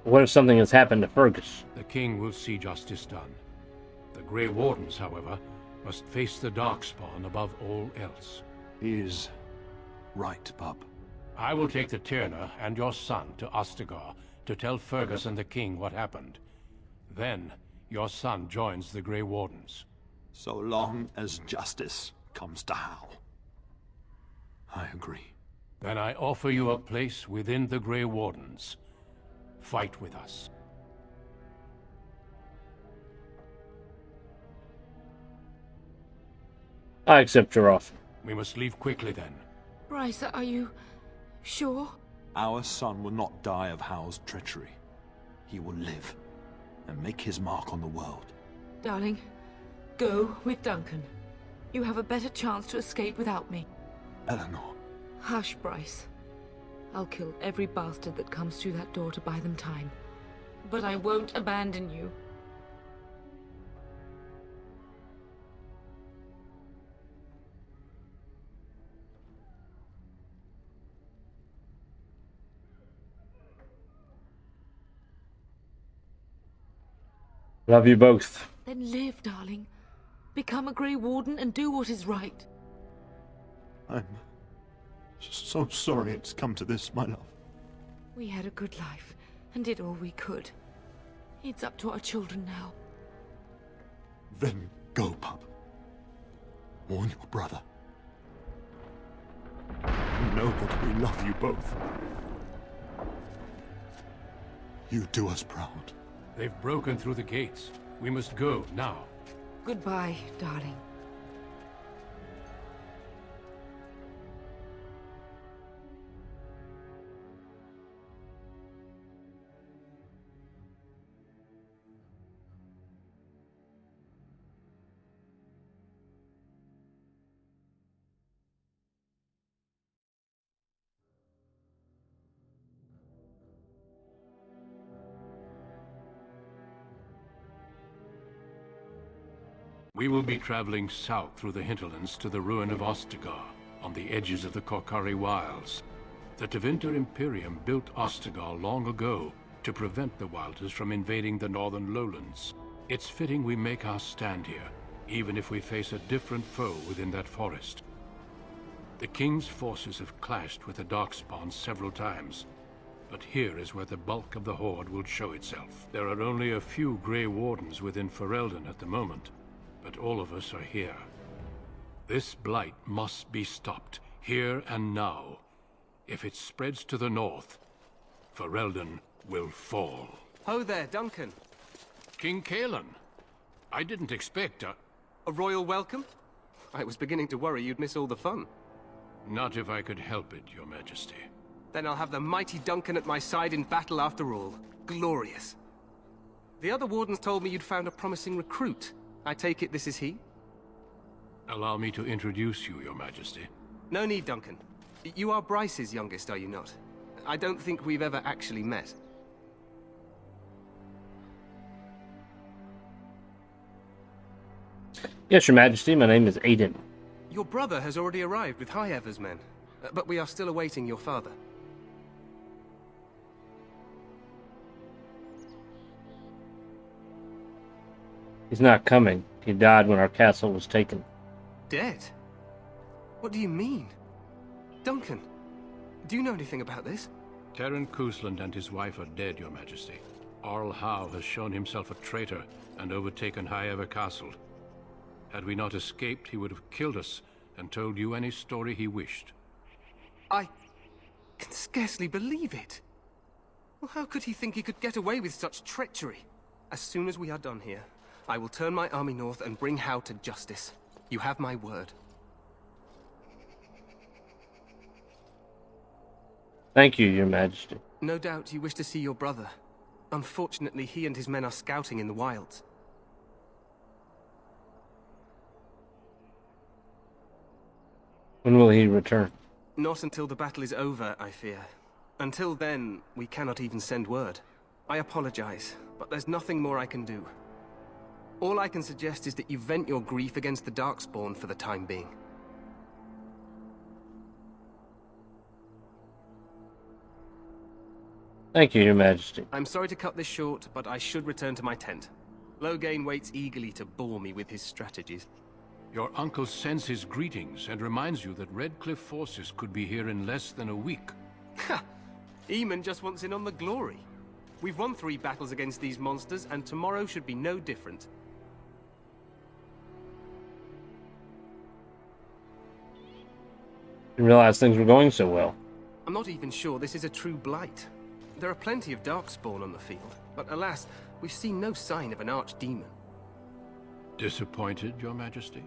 What if something has happened to Fergus? The king will see justice done. The Grey Wardens, however, must face the Darkspawn above all else. He is right, pup. I will take the Tyrna and your son to Ostagar to tell Fergus and the king what happened. Then, your son joins the Grey Wardens. So long as justice comes to Hal. I agree. Then I offer you a place within the Grey Wardens. Fight with us. I accept your offer. We must leave quickly then. Bryce, are you sure? Our son will not die of Hal's treachery. He will live and make his mark on the world. Darling, go with Duncan. You have a better chance to escape without me. Eleanor. Hush, Bryce. I'll kill every bastard that comes through that door to buy them time. But I won't abandon you. Love you both. Then live, darling. Become a Grey Warden and do what is right. I'm so sorry it's come to this, my love. We had a good life and did all we could. It's up to our children now. Then go, pup. Warn your brother. Know that we love you both. You do us proud. They've broken through the gates. We must go now. Goodbye, darling. We will be traveling south through the hinterlands to the ruin of Ostagar, on the edges of the Korkari Wilds. The Tevinter Imperium built Ostagar long ago to prevent the Wilders from invading the northern lowlands. It's fitting we make our stand here, even if we face a different foe within that forest. The King's forces have clashed with the Darkspawn several times, but here is where the bulk of the Horde will show itself. There are only a few Grey Wardens within Ferelden at the moment, but all of us are here. This blight must be stopped, here and now. If it spreads to the north, Ferelden will fall. Ho there, Duncan. King Kaelan. I didn't expect a royal welcome? I was beginning to worry you'd miss all the fun. Not if I could help it, Your Majesty. Then I'll have the mighty Duncan at my side in battle after all. Glorious. The other wardens told me you'd found a promising recruit. I take it this is he? Allow me to introduce you, Your Majesty. No need, Duncan. You are Bryce's youngest, are you not? I don't think we've ever actually met. Yes, Your Majesty, my name is Aedan. Your brother has already arrived with High Ever's men, but we are still awaiting your father. He's not coming. He died when our castle was taken. Dead? What do you mean? Duncan, do you know anything about this? Aedan Cousland and his wife are dead, Your Majesty. Arl Howe has shown himself a traitor and overtaken High Ever Castle. Had we not escaped, he would have killed us and told you any story he wished. I can scarcely believe it. Well, how could he think he could get away with such treachery? As soon as we are done here, I will turn my army north and bring Howe to justice. You have my word. Thank you, Your Majesty. No doubt you wish to see your brother. Unfortunately, he and his men are scouting in the wilds. When will he return? Not until the battle is over, I fear. Until then, we cannot even send word. I apologize, but there's nothing more I can do. All I can suggest is that you vent your grief against the Darkspawn for the time being. Thank you, Your Majesty. I'm sorry to cut this short, but I should return to my tent. Loghain waits eagerly to bore me with his strategies. Your uncle sends his greetings and reminds you that Redcliffe forces could be here in less than a week. Ha! Eamon just wants in on the glory. We've won 3 battles against these monsters, and tomorrow should be no different. Didn't realize things were going so well. I'm not even sure this is a true blight. There are plenty of Darkspawn on the field, but alas, we've seen no sign of an archdemon. Disappointed, Your Majesty?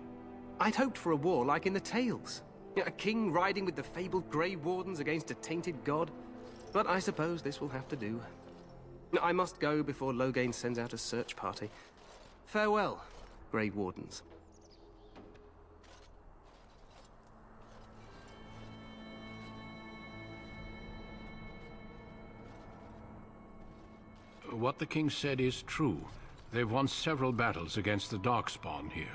I'd hoped for a war like in the tales. A king riding with the fabled Grey Wardens against a tainted god. But I suppose this will have to do. I must go before Loghain sends out a search party. Farewell, Grey Wardens. What the king said is true. They've won several battles against the Darkspawn here.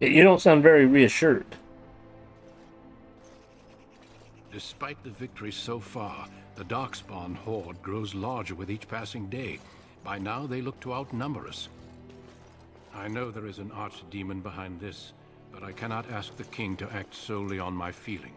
You don't sound very reassured. Despite the victories so far, the Darkspawn horde grows larger with each passing day. By now, they look to outnumber us. I know there is an archdemon behind this, but I cannot ask the king to act solely on my feeling.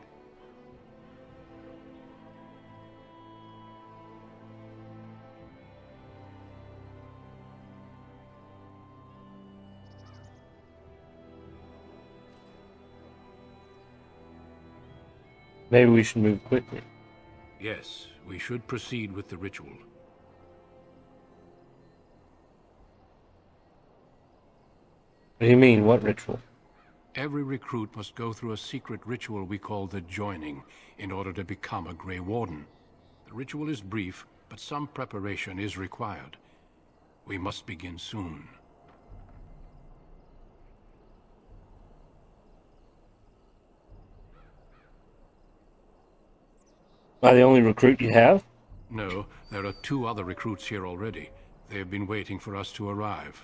Maybe we should move quickly. Yes, we should proceed with the ritual. What do you mean? What ritual? Every recruit must go through a secret ritual we call the Joining in order to become a Grey Warden. The ritual is brief, but some preparation is required. We must begin soon. Am I the only recruit you have? No, there are 2 other recruits here already. They have been waiting for us to arrive.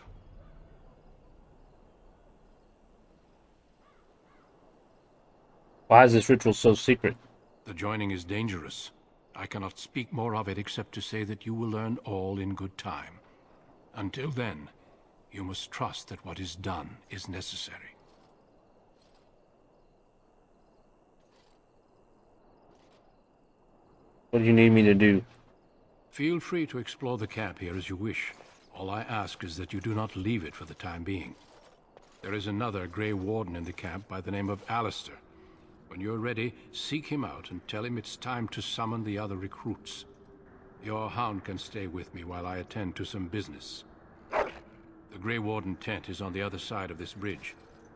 Why is this ritual so secret? The Joining is dangerous. I cannot speak more of it except to say that you will learn all in good time. Until then, you must trust that what is done is necessary. What do you need me to do? Feel free to explore the camp here as you wish. All I ask is that you do not leave it for the time being. There is another Grey Warden in the camp by the name of Alistair. When you're ready, seek him out and tell him it's time to summon the other recruits. Your hound can stay with me while I attend to some business. The Grey Warden tent is on the other side of this bridge.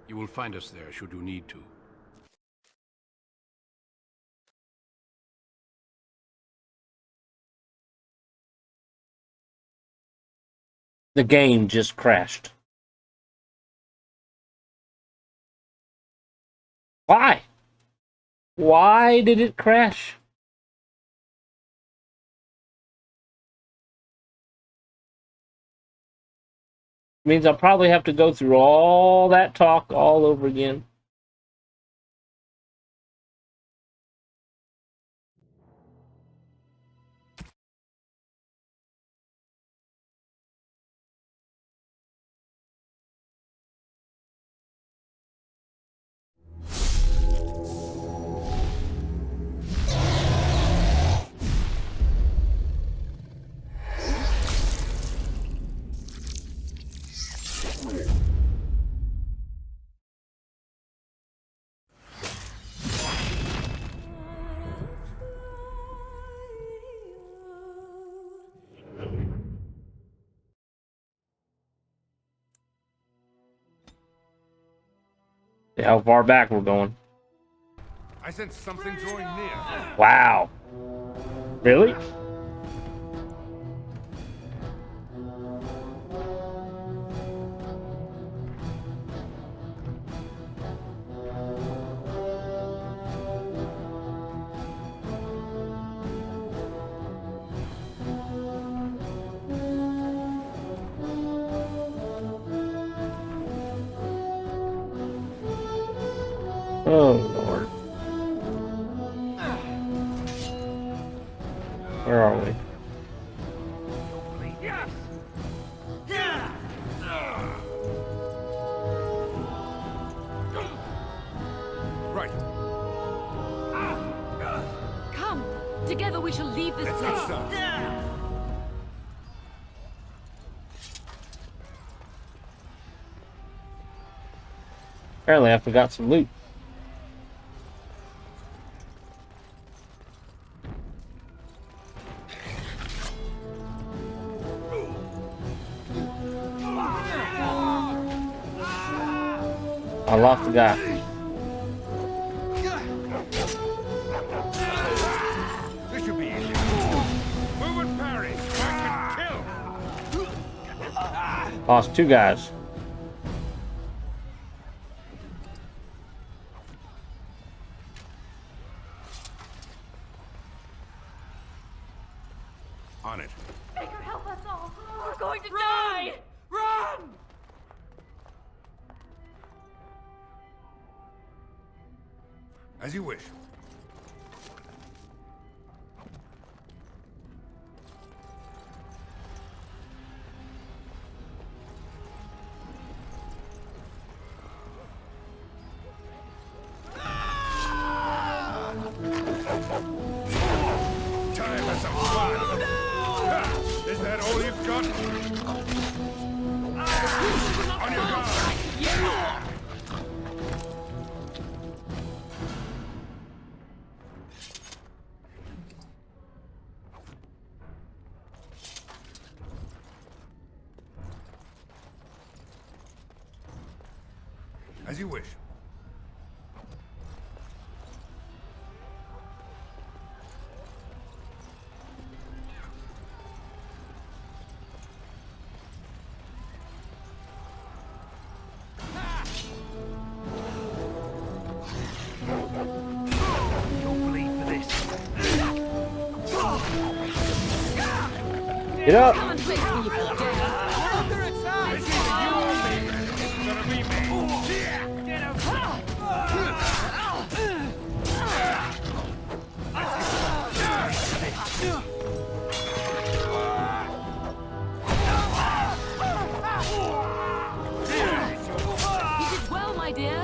You will find us there should you need to. The game just crashed. Why? Why did it crash? Means I'll probably have to go through all that talk all over again. See how far back we're going. I sense something drawing near. Wow. Really? Oh, Lord. Where are we? Right. Come! Together we shall leave this place. Apparently I forgot some loot. I lost the guy. This should be easy. Move and parry. I can kill. Lost 2 guys. On it. Baker, help us all. We're going to die. Run! As you wish. Time for some fun. Ha! Is that all you've got? On your guard! As you wish. Get up! You did well, my dear.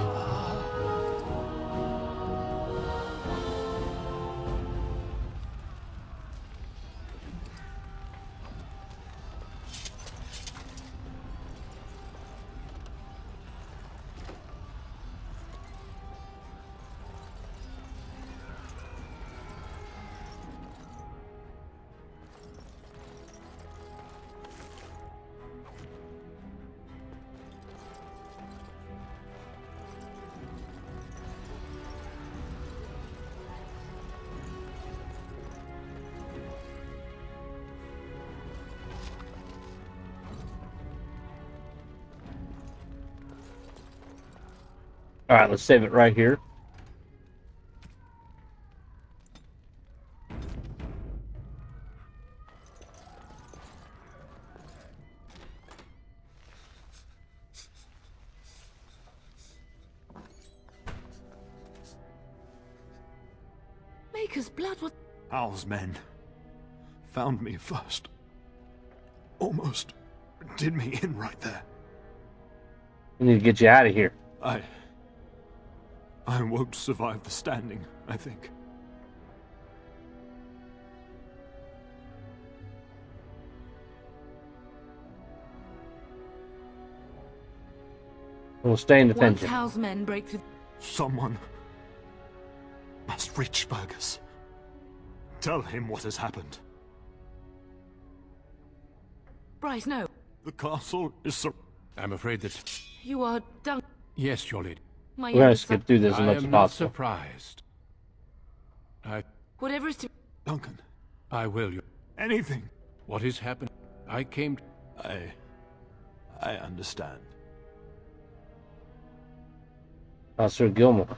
All right, let's save it right here. Maker's blood, what? Al's men found me first. Almost did me in right there. We need to get you out of here. I won't survive the standing, I think. We'll stay in the Once pension. Hal's men break through. Someone must reach Fergus. Tell him what has happened. Bryce, no. The castle is I'm afraid that... You are done. Yes, your lady. My We're gonna youngest skip son. through this as I much as am not possible. surprised. Whatever is to. Duncan. I will. Anything. What has happened? I came... I understand. Sir Gilmore.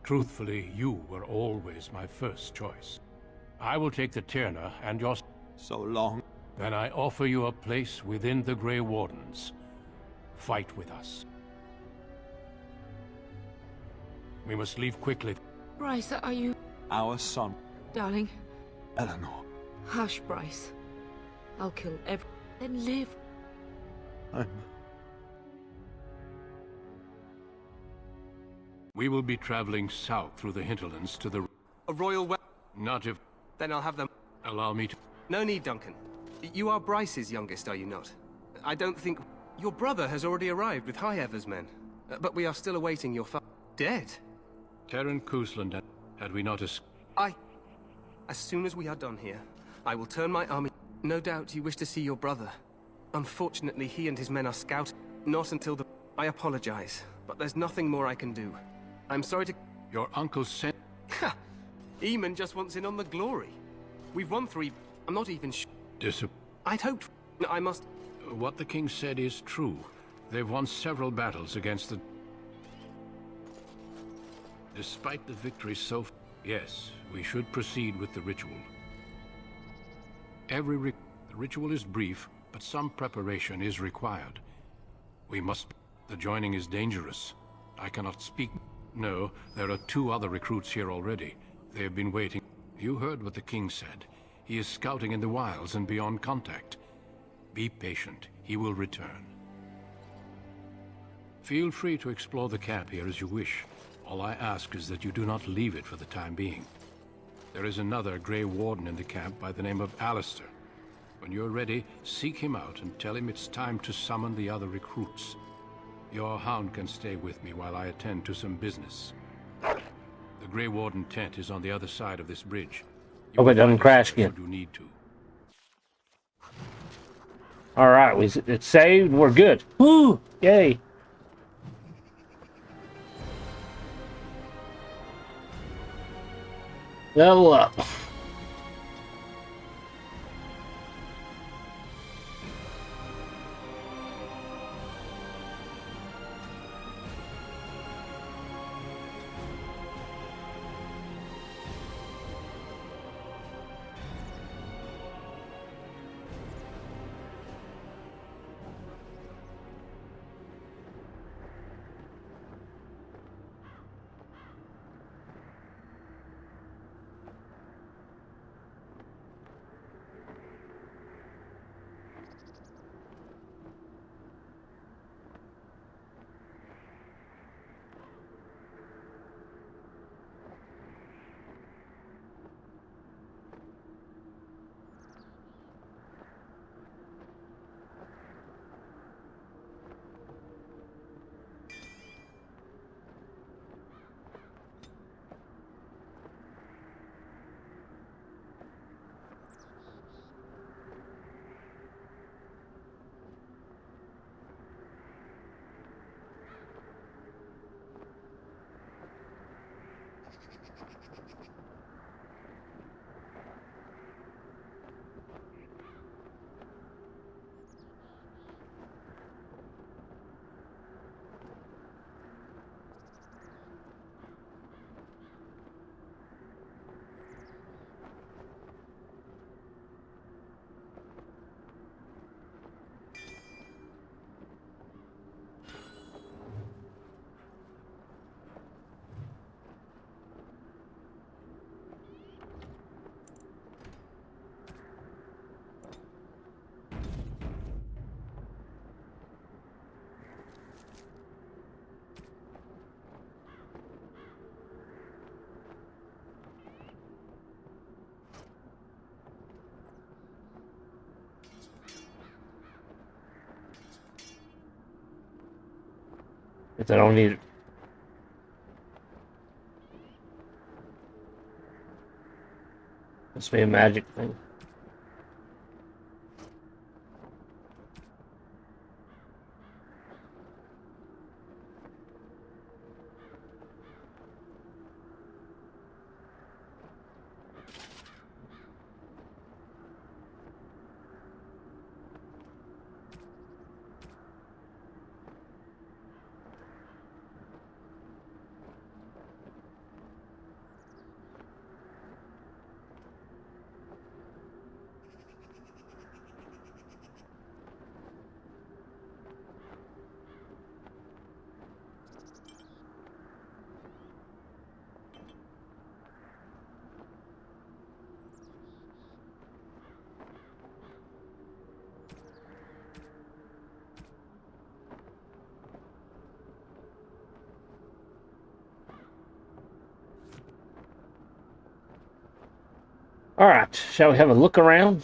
Truthfully, you were always my first choice. I will take the Tyrna and your... So long. Then I offer you a place within the Grey Wardens. Fight with us. We must leave quickly. Bryce, are you. Our son. Darling. Eleanor. Hush, Bryce. I'll kill every. Then live. We will be traveling south through the hinterlands to the... A royal Not if... Then I'll have them. Allow me to... No need, Duncan. You are Bryce's youngest, are you not? I don't think... Your brother has already arrived with High Ever's men. But we are still awaiting your dead? Aedan Cousland, had we not escaped... As soon as we are done here, I will turn my army... No doubt you wish to see your brother. Unfortunately, he and his men are scouted. Not until the... I apologize, but there's nothing more I can do. I'm sorry to... Your uncle sent... Ha! Eamon just wants in on the glory. We've won 3... I'm not even sure. I'd hoped... I must... What the king said is true. They've won several battles against the... Despite the victory so... Yes, we should proceed with the ritual. The ritual is brief, but some preparation is required. We must... The joining is dangerous. I cannot speak... No, there are 2 other recruits here already. They have been waiting. You heard what the king said. He is scouting in the wilds and beyond contact. Be patient. He will return. Feel free to explore the camp here as you wish. All I ask is that you do not leave it for the time being. There is another Grey Warden in the camp by the name of Alistair. When you're ready, seek him out and tell him it's time to summon the other recruits. Your hound can stay with me while I attend to some business. The Grey Warden tent is on the other side of this bridge. Hope it doesn't crash again. You need to. All right, it's saved. We're good. Woo! Yay! Level up. If I don't need it. Must be a magic thing. All right, shall we have a look around?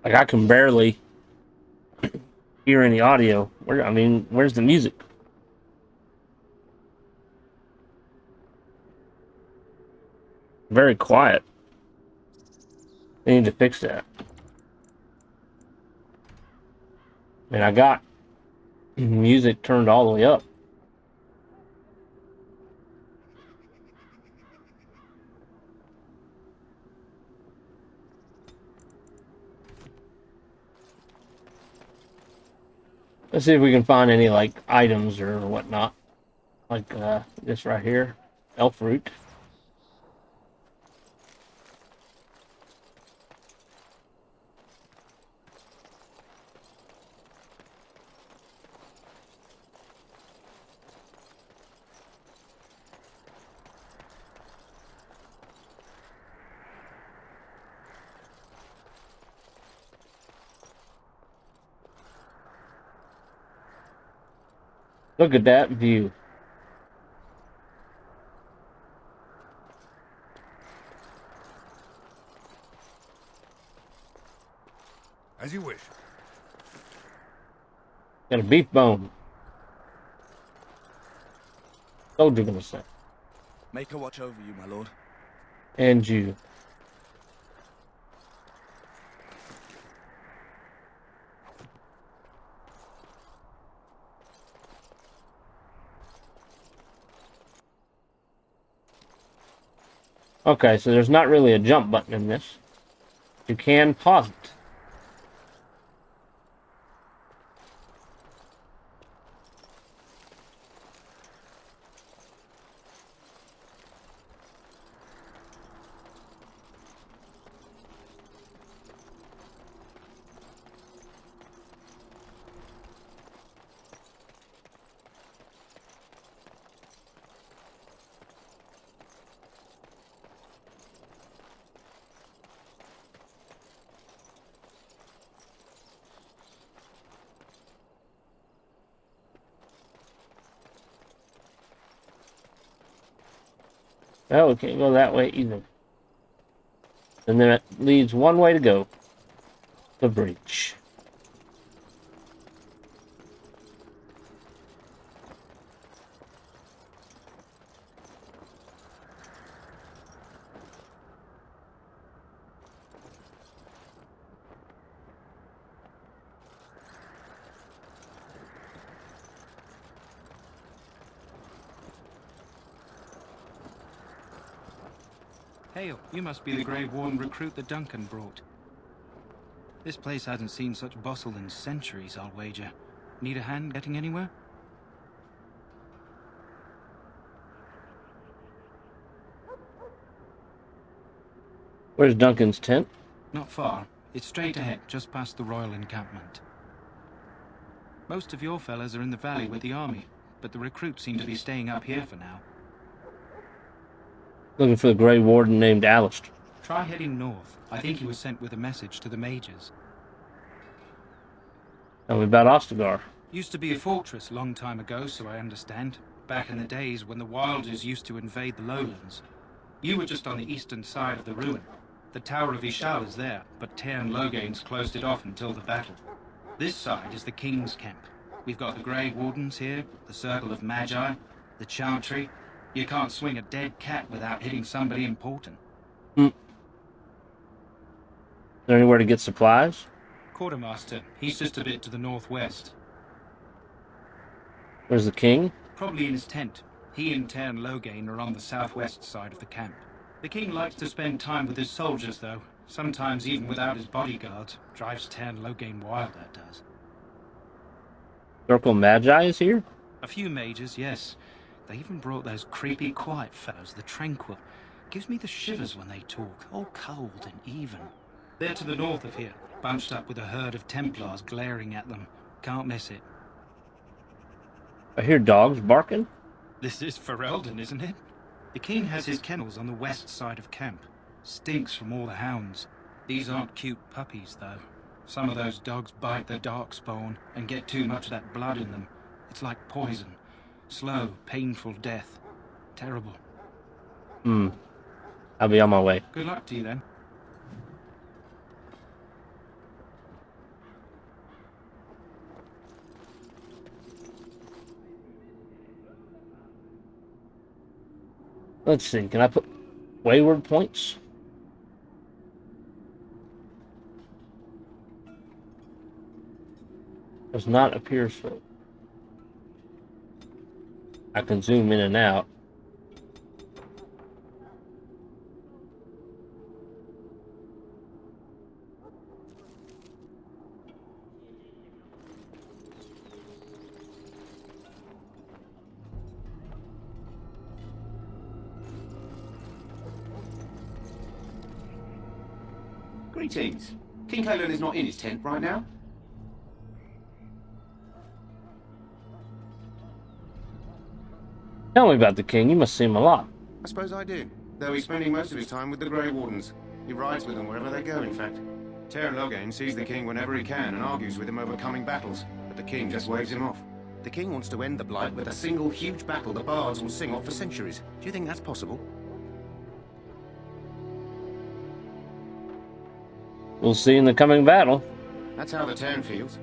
Like, I can barely hear any audio. Where's the music? Very quiet. They need to fix that. And I got music turned all the way up. Let's see if we can find any, like, items or whatnot. Like, this right here. Elf root. Look at that view. As you wish. Got a beef bone. Soldier gonna say. Make her watch over you, my lord. And you. Okay, so there's not really a jump button in this. You can pause it. Well, we can't go that way either. And then it leads one way to go. The breach. Hail, you must be the Grey Warden recruit that Duncan brought. This place hasn't seen such bustle in centuries, I'll wager. Need a hand getting anywhere? Where's Duncan's tent? Not far. It's straight ahead, just past the royal encampment. Most of your fellas are in the valley with the army, but the recruits seem to be staying up here for now. Looking for the Grey Warden named Alistair. Try heading north. I think he was sent with a message to the mages. Tell me about Ostagar. Used to be a fortress a long time ago, so I understand. Back in the days when the Wilders used to invade the lowlands. You were just on the eastern side of the ruin. The Tower of Ishal is there, but Tairn Logain's closed it off until the battle. This side is the King's camp. We've got the Grey Wardens here, the Circle of Magi, the Chantry. You can't swing a dead cat without hitting somebody important. Is there anywhere to get supplies? Quartermaster, he's just a bit to the northwest. Where's the king? Probably in his tent. He and Tairn Logain are on the southwest side of the camp. The king likes to spend time with his soldiers, though. Sometimes even without his bodyguards. Drives Tairn Logain wild, that does. Circle Magi is here? A few mages, yes. They even brought those creepy, quiet fellows, the Tranquil. Gives me the shivers when they talk, all cold and even. They're to the north of here, bunched up with a herd of Templars glaring at them. Can't miss it. I hear dogs barking. This is Ferelden, isn't it? The king has his kennels on the west side of camp. Stinks from all the hounds. These aren't cute puppies, though. Some of those dogs bite the Darkspawn and get too much of that blood in them. It's like poison. Slow, painful death. Terrible. I'll be on my way. Good luck to you, then. Let's see, can I put wayward points? Does not appear so. I can zoom in and out. Greetings. King Colan is not in his tent right now. Tell me about the king. You must see him a lot. I suppose I do, though he's spending most of his time with the Grey Wardens. He rides with them wherever they go, in fact. Tairn Logain sees the king whenever he can and argues with him over coming battles, but the king just waves him off. The king wants to end the Blight with a single huge battle the bards will sing of for centuries. Do you think that's possible? We'll see in the coming battle. That's how the Tairn feels.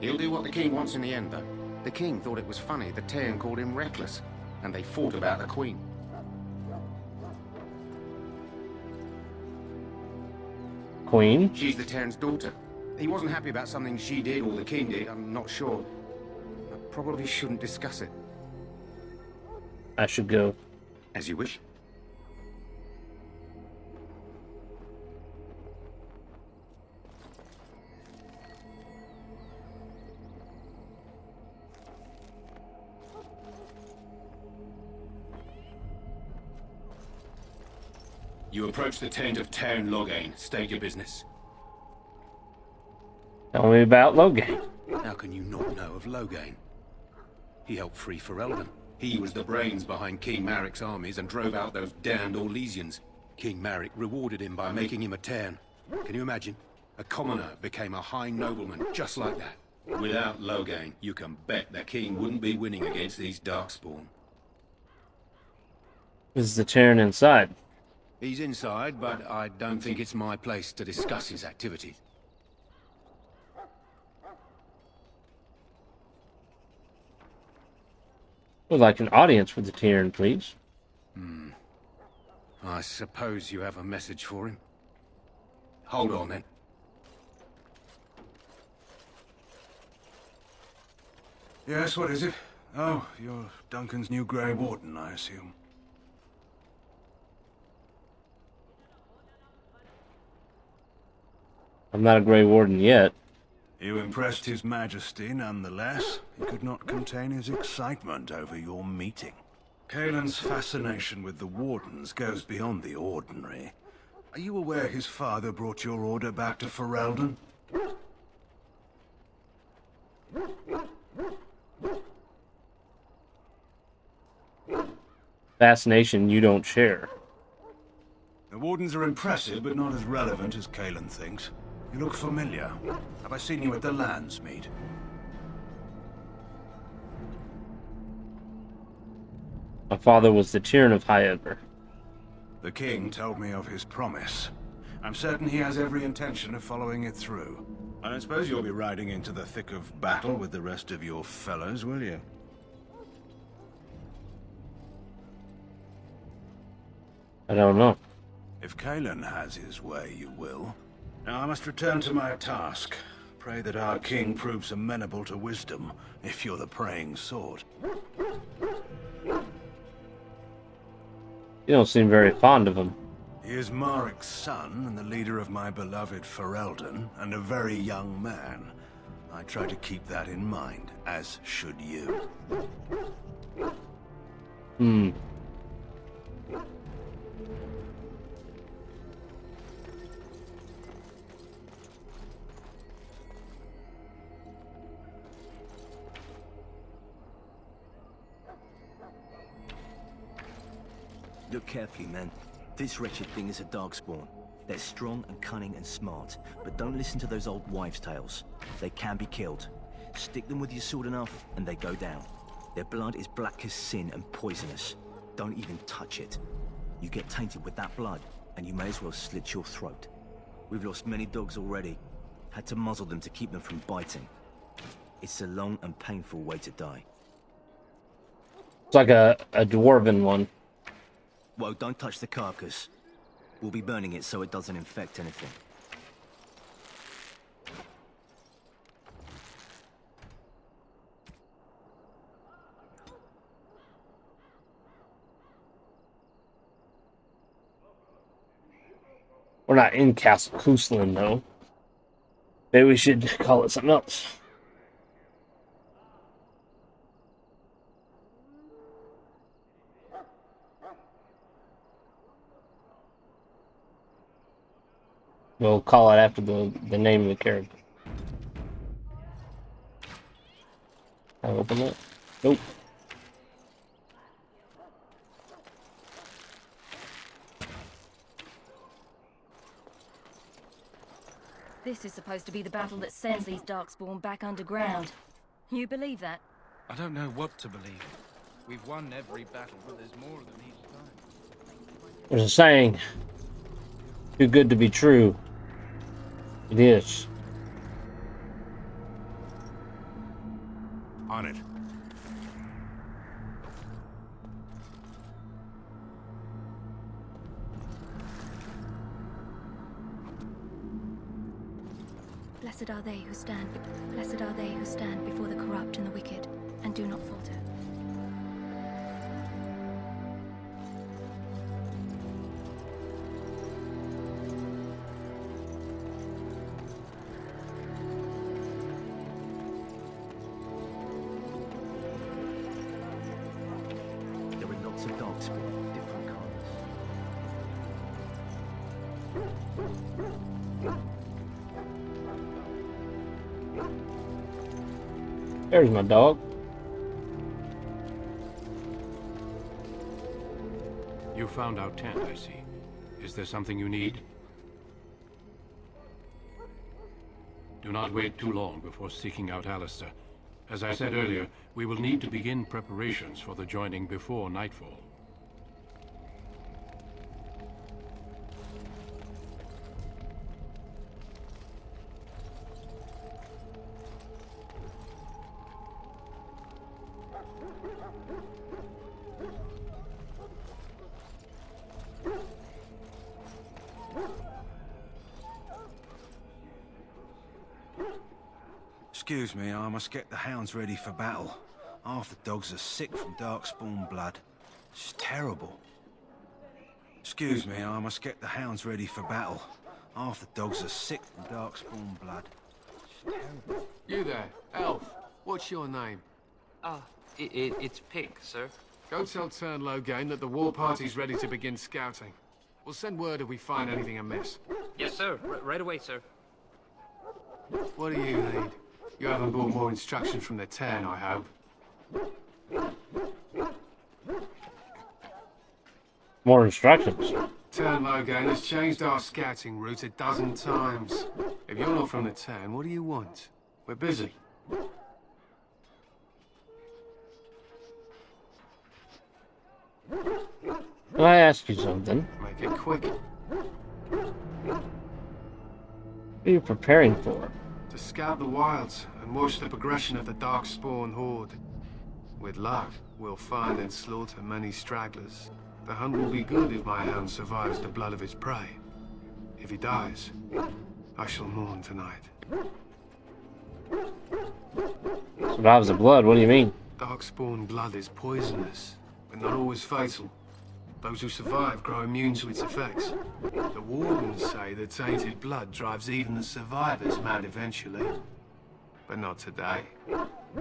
He'll do what the king wants in the end, though. The king thought it was funny that Teyrn called him reckless, and they fought about the queen. Queen? She's the Teyrn's daughter. He wasn't happy about something she did or the king did, I'm not sure. I probably shouldn't discuss it. I should go. As you wish. You approach the tent of Teyrn Loghain. State your business. Tell me about Loghain. How can you not know of Loghain? He helped free Ferelden. He was the brains behind King Maric's armies and drove out those damned Orlesians. King Maric rewarded him by making him a Teyrn. Can you imagine? A commoner became a high nobleman just like that. Without Loghain, you can bet the king wouldn't be winning against these Darkspawn. Is the Teyrn inside? He's inside, but I don't think it's my place to discuss his activities. Would like an audience with the Teyrn, please. I suppose you have a message for him. Hold on, then. Yes, what is it? Oh, you're Duncan's new Grey Warden, I assume. I'm not a Grey Warden yet. You impressed His Majesty nonetheless. He could not contain his excitement over your meeting. Caelan's fascination with the Wardens goes beyond the ordinary. Are you aware his father brought your order back to Ferelden? Fascination you don't share. The Wardens are impressive, but not as relevant as Caelan thinks. You look familiar. Have I seen you at the Landsmeet? My father was the Teyrn of Highever. The king told me of his promise. I'm certain he has every intention of following it through. I don't suppose you'll be riding into the thick of battle with the rest of your fellows, will you? I don't know. If Caelan has his way, you will. Now I must return to my task. Pray that our king proves amenable to wisdom, if you're the praying sort. You don't seem very fond of him. He is Maric's son, and the leader of my beloved Ferelden, and a very young man. I try to keep that in mind, as should you. Look carefully, men. This wretched thing is a Darkspawn. They're strong and cunning and smart, but don't listen to those old wives' tales. They can be killed. Stick them with your sword enough, and they go down. Their blood is black as sin and poisonous. Don't even touch it. You get tainted with that blood, and you may as well slit your throat. We've lost many dogs already. Had to muzzle them to keep them from biting. It's a long and painful way to die. It's like a dwarven one. Well, don't touch the carcass. We'll be burning it so it doesn't infect anything. We're not in Castle Cousland, though. Maybe we should call it something else. We'll call it after the name of the character. Can I open it? Nope. This is supposed to be the battle that sends these Darkspawn back underground. You believe that? I don't know what to believe. We've won every battle, but there's more of them each time. There's a saying, too good to be true. It is. On it. Blessed are they who stand. Blessed are they who stand before the corrupt and the wicked, and do not falter. There are lots of Darkspawn, different kinds. There's my dog. You found our tent, I see. Is there something you need? Do not wait too long before seeking out Alistair. As I said earlier, we will need to begin preparations for the joining before nightfall. Excuse me, I must get the hounds ready for battle. Half the dogs are sick from Darkspawn blood. It's terrible. Excuse me, I must get the hounds ready for battle. Half the dogs are sick from Darkspawn blood. It's terrible. You there, elf. What's your name? It's Pink, sir. Go tell Turn Logain that the war party's ready to begin scouting. We'll send word if we find anything amiss. Yes, sir. Right away, sir. What do you need? You haven't brought more instructions from the Turn, I hope. More instructions. Turn Logain has changed our scouting route 12 times. If you're not from the Turn, what do you want? We're busy. Can I ask you something? Make it quick. What are you preparing for? To scout the wilds and watch the progression of the Darkspawn horde. With luck, we'll find and slaughter many stragglers. The hunt will be good if my hound survives the blood of his prey. If he dies, I shall mourn tonight. Survives the blood, what do you mean? Darkspawn blood is poisonous, but not always fatal. Those who survive grow immune to its effects. The Wardens say the tainted blood drives even the survivors mad eventually. But not today.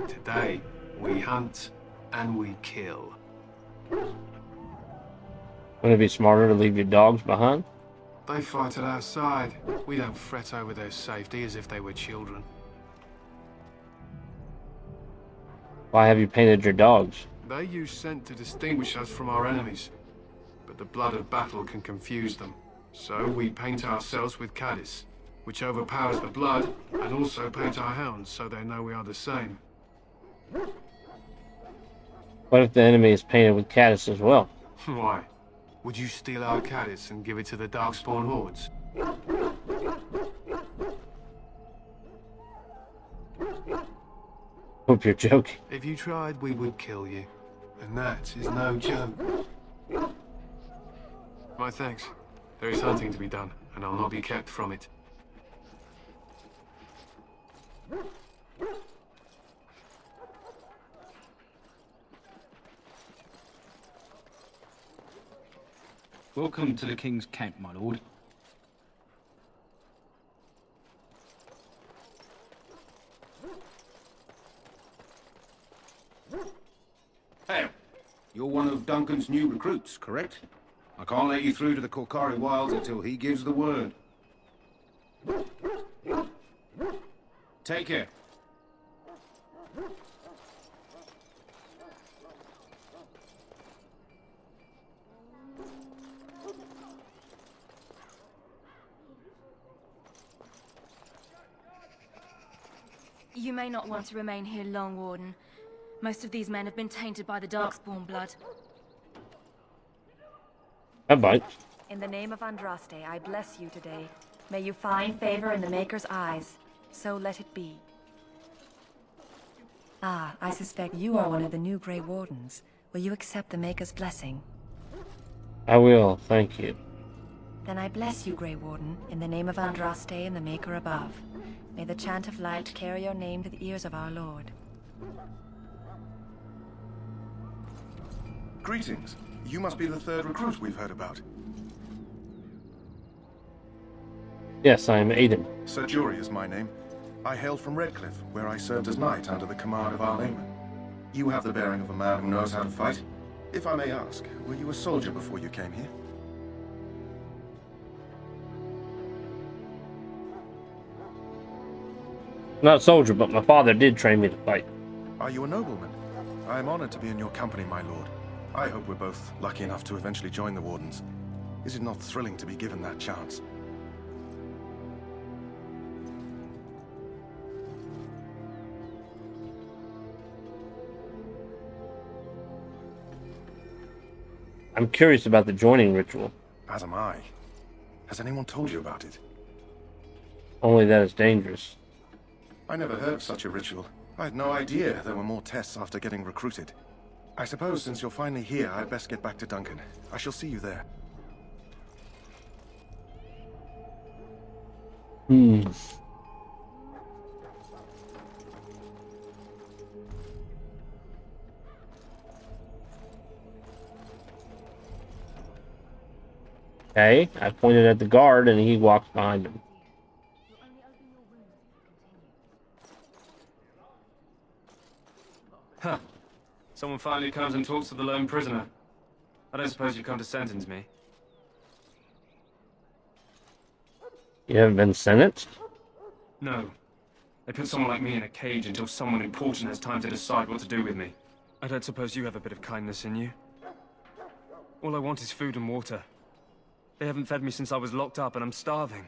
Today, we hunt and we kill. Wouldn't it be smarter to leave your dogs behind? They fight at our side. We don't fret over their safety as if they were children. Why have you painted your dogs? They use scent to distinguish us from our enemies. But the blood of battle can confuse them. So we paint ourselves with caddis, which overpowers the blood, and also paint our hounds so they know we are the same. What if the enemy is painted with caddis as well? Why? Would you steal our caddis and give it to the Darkspawn hordes? Hope you're joking. If you tried, we would kill you. And that is no joke. My thanks. There is hunting to be done, and I'll not be kept from it. Welcome to the King's camp, my lord. Hey, you're one of Duncan's new recruits, correct? I can't let you through to the Korkari Wilds until he gives the word. Take care. You may not want to remain here long, Warden. Most of these men have been tainted by the Darkspawn blood. I bite. In the name of Andraste, I bless you today. May you find favor in the Maker's eyes. So let it be. Ah, I suspect you are one of the new Grey Wardens. Will you accept the Maker's blessing? I will, thank you. Then I bless you, Grey Warden, in the name of Andraste and the Maker above. May the chant of light carry your name to the ears of our Lord. Greetings. You must be the third recruit we've heard about. Yes, I am Aedan. Sir Jury is my name. I hail from Redcliffe, where I served as knight under the command of our layman. You have the bearing of a man who knows how to fight. If I may ask, were you a soldier before you came here? Not a soldier, but my father did train me to fight. Are you a nobleman? I am honored to be in your company, my lord. I hope we're both lucky enough to eventually join the Wardens. Is it not thrilling to be given that chance? I'm curious about the joining ritual. As am I. Has anyone told you about it? Only that it's dangerous. I never heard of such a ritual. I had no idea there were more tests after getting recruited. I suppose since you're finally here, I'd best get back to Duncan. I shall see you there. Okay, I pointed at the guard and he walks behind him. Huh. Someone finally comes and talks to the lone prisoner. I don't suppose you've come to sentence me. You haven't been sentenced? No. They put someone like me in a cage until someone important has time to decide what to do with me. I don't suppose you have a bit of kindness in you? All I want is food and water. They haven't fed me since I was locked up and I'm starving.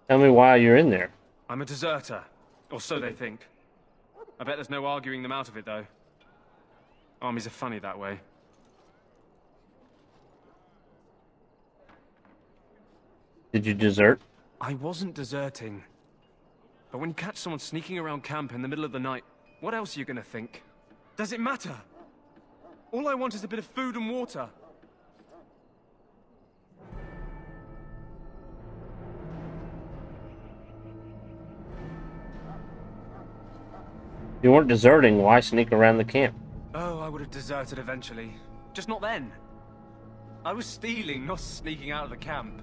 Tell me why you're in there. I'm a deserter. Or so they think. I bet there's no arguing them out of it, though. Armies are funny that way. Did you desert? I wasn't deserting. But when you catch someone sneaking around camp in the middle of the night, what else are you gonna think? Does it matter? All I want is a bit of food and water. You weren't deserting, why sneak around the camp? Oh, I would have deserted eventually. Just not then. I was stealing, not sneaking out of the camp.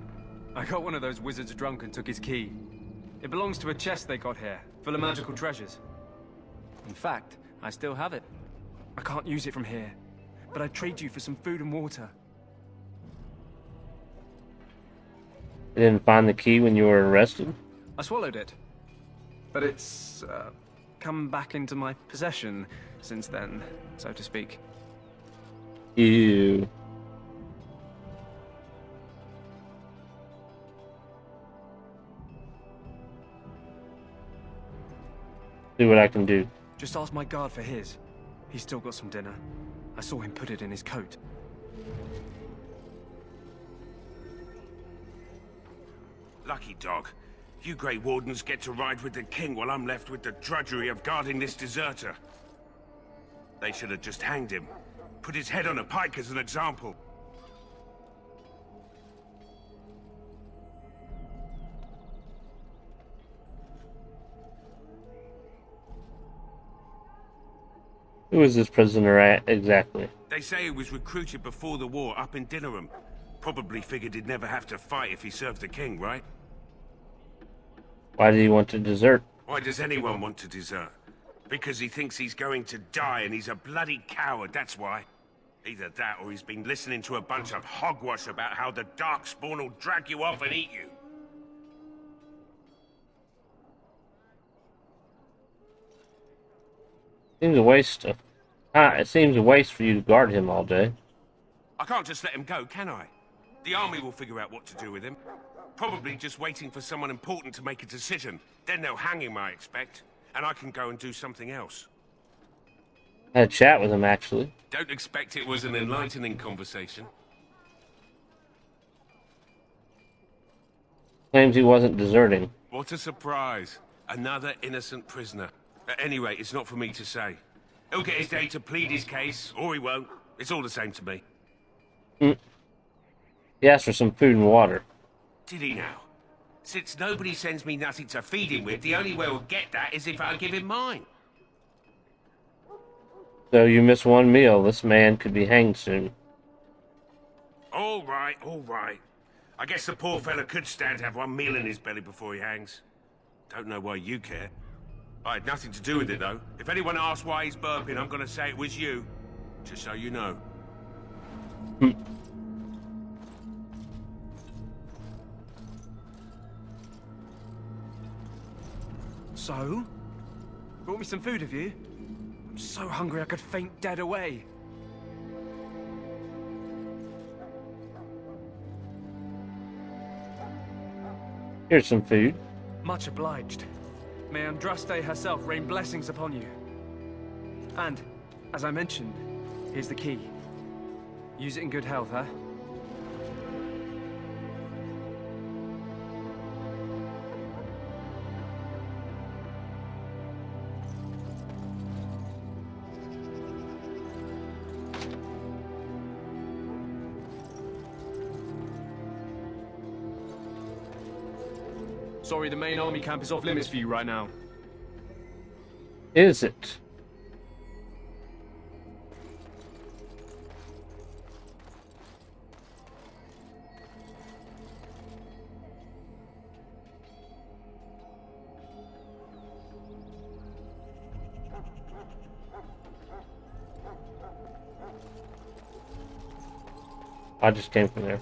I got one of those wizards drunk and took his key. It belongs to a chest they got here, full of magical treasures. In fact, I still have it. I can't use it from here, but I'd trade you for some food and water. You didn't find the key when you were arrested? I swallowed it. But it's, come back into my possession since then, so to speak. Ew. See what I can do. Just ask my guard for his. He's still got some dinner. I saw him put it in his coat. Lucky dog. You Grey Wardens get to ride with the king while I'm left with the drudgery of guarding this deserter. They should have just hanged him. Put his head on a pike as an example. Who is this prisoner at exactly? They say he was recruited before the war up in Dinnerham. Probably figured he'd never have to fight if he served the king, right? Why did he want to desert? Why does anyone want to desert? Because he thinks he's going to die and he's a bloody coward, that's why. Either that or he's been listening to a bunch of hogwash about how the Darkspawn will drag you off and eat you. Seems a waste of... it seems a waste for you to guard him all day. I can't just let him go, can I? The army will figure out what to do with him. Probably just waiting for someone important to make a decision. Then they'll hang him, I expect. And I can go and do something else. I had a chat with him, actually. Don't expect it was an enlightening conversation. Claims he wasn't deserting. What a surprise. Another innocent prisoner. At any rate, it's not for me to say. He'll get his day to plead his case, or he won't. It's all the same to me. He asked for some food and water. Did he now? Since nobody sends me nothing to feed him with, the only way we'll get that is if I give him mine. So you miss one meal. This man could be hanged soon. All right, all right. I guess the poor fella could stand to have one meal in his belly before he hangs. Don't know why you care. I had nothing to do with it, though. If anyone asks why he's burping, I'm gonna say it was you. Just so you know. So? Brought me some food, have you? I'm so hungry I could faint dead away. Here's some food. Much obliged. May Andraste herself rain blessings upon you. And, as I mentioned, here's the key. Use it in good health, huh? Sorry, the main army camp is off limits for you right now. Is it? I just came from there.